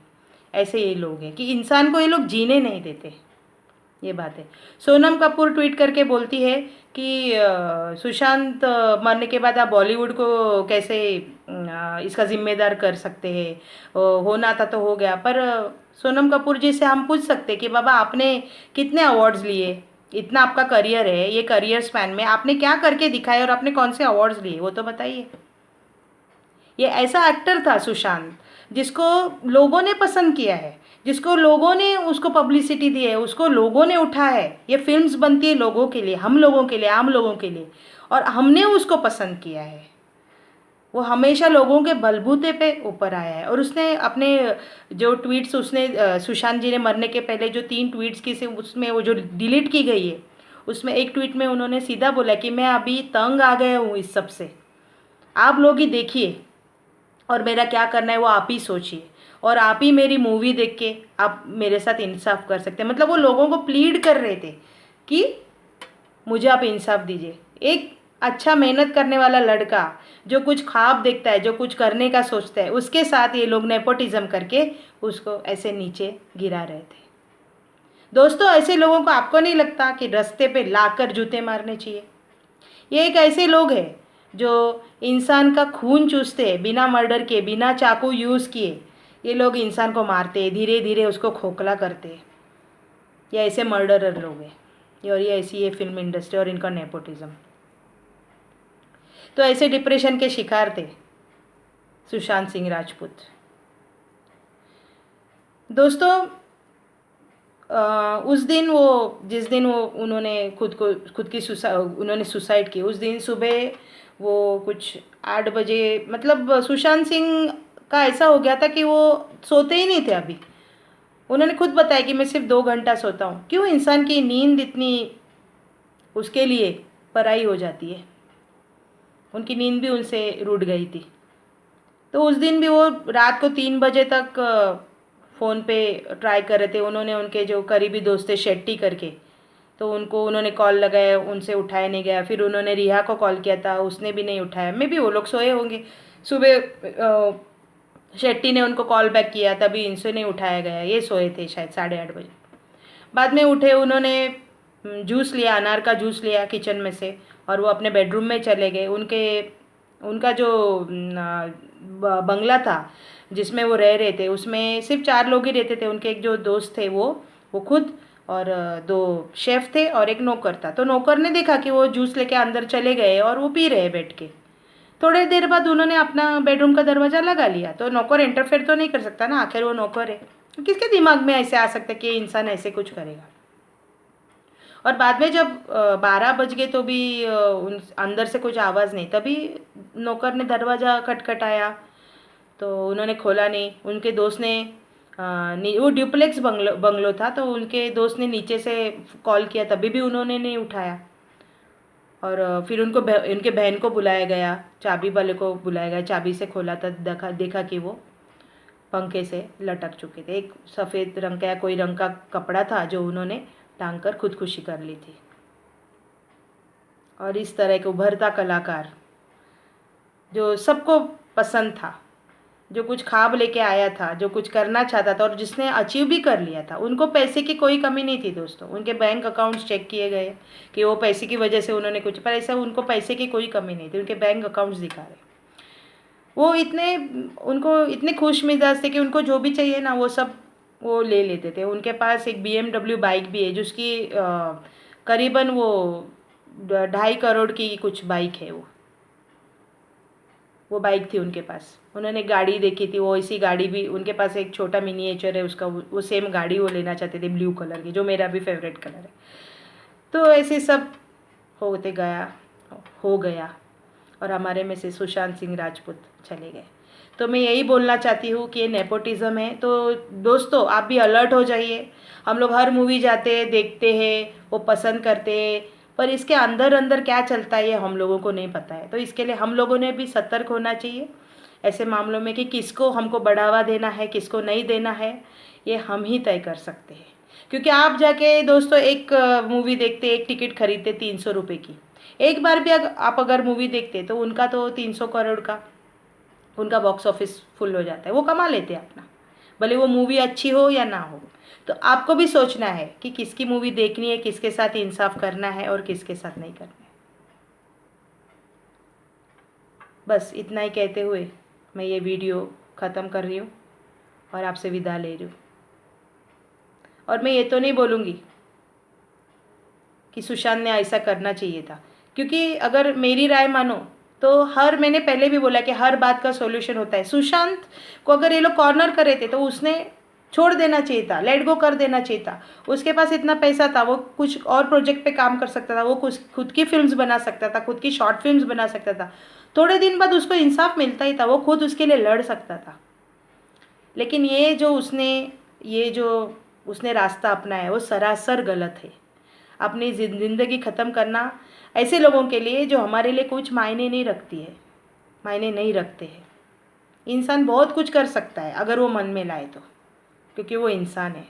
S1: ऐसे ये लोग हैं कि इंसान को ये लोग जीने नहीं देते, ये बात है। सोनम कपूर ट्वीट करके बोलती है कि सुशांत मरने के बाद आप बॉलीवुड को कैसे इसका ज़िम्मेदार कर सकते हैं, होना था तो हो गया। पर सोनम कपूर जी से हम पूछ सकते हैं कि बाबा आपने कितने अवार्ड्स लिए, इतना आपका करियर है, ये करियर स्पैन में आपने क्या करके दिखाया और आपने कौन से अवार्ड्स लिए वो तो बताइए। ये ऐसा एक्टर था सुशांत जिसको लोगों ने पसंद किया है, जिसको लोगों ने उसको पब्लिसिटी दी है, उसको लोगों ने उठा है। ये फिल्म्स बनती है लोगों के लिए, हम लोगों के लिए, आम लोगों के लिए, और हमने उसको पसंद किया है। वो हमेशा लोगों के बलबूते पे ऊपर आया है। और उसने अपने जो ट्वीट्स उसने सुशांत जी ने मरने के पहले जो 3 ट्वीट्स की से उसमें वो जो डिलीट की गई है, उसमें एक ट्वीट में उन्होंने सीधा बोला कि मैं अभी तंग आ गया हूँ इस सब से, आप लोग ही देखिए और मेरा क्या करना है वो आप ही सोचिए, और आप ही मेरी मूवी देख के आप मेरे साथ इंसाफ कर सकते हैं। मतलब वो लोगों को प्लीड कर रहे थे कि मुझे आप इंसाफ दीजिए। एक अच्छा मेहनत करने वाला लड़का जो कुछ ख्वाब देखता है, जो कुछ करने का सोचता है, उसके साथ ये लोग नेपोटिज्म करके उसको ऐसे नीचे गिरा रहे थे। दोस्तों, ऐसे लोगों को आपको नहीं लगता कि रास्ते पे लाकर जूते मारने चाहिए? ये एक ऐसे लोग हैं जो इंसान का खून चूसते हैं, बिना मर्डर के, बिना चाकू यूज़ किए ये लोग इंसान को मारते हैं, धीरे धीरे उसको खोखला करते हैं। ये ऐसे मर्डरर लोग हैं, और ये ऐसी है फिल्म इंडस्ट्री और इनका नेपोटिज्म। तो ऐसे डिप्रेशन के शिकार थे सुशांत सिंह राजपूत। दोस्तों, उस दिन वो जिस दिन वो उन्होंने उन्होंने सुसाइड की, उस दिन सुबह वो कुछ 8 बजे, मतलब सुशांत सिंह का ऐसा हो गया था कि वो सोते ही नहीं थे अभी। उन्होंने खुद बताया कि मैं सिर्फ 2 घंटा सोता हूँ। क्यों इंसान की नींद इतनी उसके लिए पराई हो जाती है, उनकी नींद भी उनसे रूठ गई थी। तो उस दिन भी वो रात को 3 बजे तक फ़ोन पे ट्राई कर रहे थे। उन्होंने उनके जो करीबी दोस्त थे शेट्टी करके, तो उन्होंने कॉल लगाया, उनसे उठाया नहीं गया। फिर उन्होंने रिहा को कॉल किया था, उसने भी नहीं उठाया। मे बी वो लोग सोए होंगे। सुबह शेट्टी ने उनको कॉल बैक किया, तभी इनसे नहीं उठाया गया, ये सोए थे शायद 8:30 बजे। बाद में उठे, उन्होंने जूस लिया, अनार का जूस लिया किचन में से, और वो अपने बेडरूम में चले गए। उनका जो बंगला था जिसमें वो रह रहे थे, उसमें सिर्फ 4 लोग ही रहते थे। उनके एक जो दोस्त थे वो खुद, और 2 शेफ़ थे और एक नौकर था। तो नौकर ने देखा कि वो जूस लेके अंदर चले गए और वो पी रहे बैठ के। थोड़ी देर बाद उन्होंने अपना बेडरूम का दरवाज़ा लगा लिया। तो नौकर इंटरफेयर तो नहीं कर सकता ना, आखिर वो नौकर है। किसके दिमाग में ऐसे आ सकता है कि इंसान ऐसे कुछ करेगा? और बाद में जब 12 बज गए तो भी उन अंदर से कुछ आवाज़ नहीं, तभी नौकर ने दरवाज़ा खटखटाया, तो उन्होंने खोला नहीं। उनके दोस्त ने वो ड्यूप्लेक्स बंगलो था, तो उनके दोस्त ने नीचे से कॉल किया, तभी भी उन्होंने नहीं उठाया। और फिर उनके बहन को बुलाया गया, चाबी वाले को बुलाया गया। चाबी से खोला था, देखा कि वो पंखे से लटक चुके थे। एक सफ़ेद रंग का या कोई रंग का कपड़ा था जो उन्होंने टांग कर खुदकुशी कर ली थी। और इस तरह के उभरता कलाकार जो सबको पसंद था, जो कुछ ख्वाब लेके आया था, जो कुछ करना चाहता था और जिसने अचीव भी कर लिया था, उनको पैसे की कोई कमी नहीं थी दोस्तों। उनके बैंक अकाउंट्स चेक किए गए कि वो पैसे की वजह से उन्होंने कुछ, पर ऐसा उनको पैसे की कोई कमी नहीं थी। उनके बैंक अकाउंट्स दिखा रहे, वो उनको इतने खुश मिजाज थे कि उनको जो भी चाहिए ना वो सब वो ले लेते थे। उनके पास एक BMW बाइक भी है, जिसकी करीबन वो 2.5 करोड़ की कुछ बाइक है वो। वो बाइक थी उनके पास, उन्होंने गाड़ी देखी थी, वो ऐसी गाड़ी भी उनके पास एक छोटा मिनिएचर है उसका, वो सेम गाड़ी वो लेना चाहते थे ब्लू कलर की, जो मेरा भी फेवरेट कलर है। तो ऐसे सब हो गया और हमारे में से सुशांत सिंह राजपूत चले गए। तो मैं यही बोलना चाहती हूँ कि ये नेपोटिज़म है, तो दोस्तों आप भी अलर्ट हो जाइए। हम लोग हर मूवी जाते हैं, देखते हैं, वो पसंद करते हैं, पर इसके अंदर अंदर क्या चलता है ये हम लोगों को नहीं पता है। तो इसके लिए हम लोगों ने भी सतर्क होना चाहिए ऐसे मामलों में कि किसको हमको बढ़ावा देना है, किसको नहीं देना है, ये हम ही तय कर सकते हैं। क्योंकि आप जाके दोस्तों एक मूवी देखते, एक टिकट खरीदते 300 रुपये की, एक बार भी आप अगर मूवी देखते तो उनका तो 300 करोड़ का उनका बॉक्स ऑफिस फुल हो जाता है, वो कमा लेते हैं अपना, भले वो मूवी अच्छी हो या ना हो। तो आपको भी सोचना है कि किसकी मूवी देखनी है, किसके साथ इंसाफ करना है और किसके साथ नहीं करना है। बस इतना ही कहते हुए मैं ये वीडियो ख़त्म कर रही हूँ और आपसे विदा ले रही हूँ। और मैं ये तो नहीं बोलूँगी कि सुशांत ने ऐसा करना चाहिए था, क्योंकि अगर मेरी राय मानो तो मैंने पहले भी बोला कि हर बात का सॉल्यूशन होता है। सुशांत को अगर ये लोग कॉर्नर करे थे तो उसने छोड़ देना चाहिए था, लेट गो कर देना चाहिए था। उसके पास इतना पैसा था, वो कुछ और प्रोजेक्ट पे काम कर सकता था, वो कुछ खुद की फिल्म्स बना सकता था, खुद की शॉर्ट फिल्म्स बना सकता था। थोड़े दिन बाद उसको इंसाफ मिलता ही था, वो खुद उसके लिए लड़ सकता था। लेकिन ये जो उसने रास्ता अपनाया है वो सरासर गलत है। अपनी ज़िंदगी ख़त्म करना ऐसे लोगों के लिए जो हमारे लिए कुछ मायने नहीं रखते हैं। इंसान बहुत कुछ कर सकता है अगर वो मन में लाए तो, क्योंकि वो इंसान है।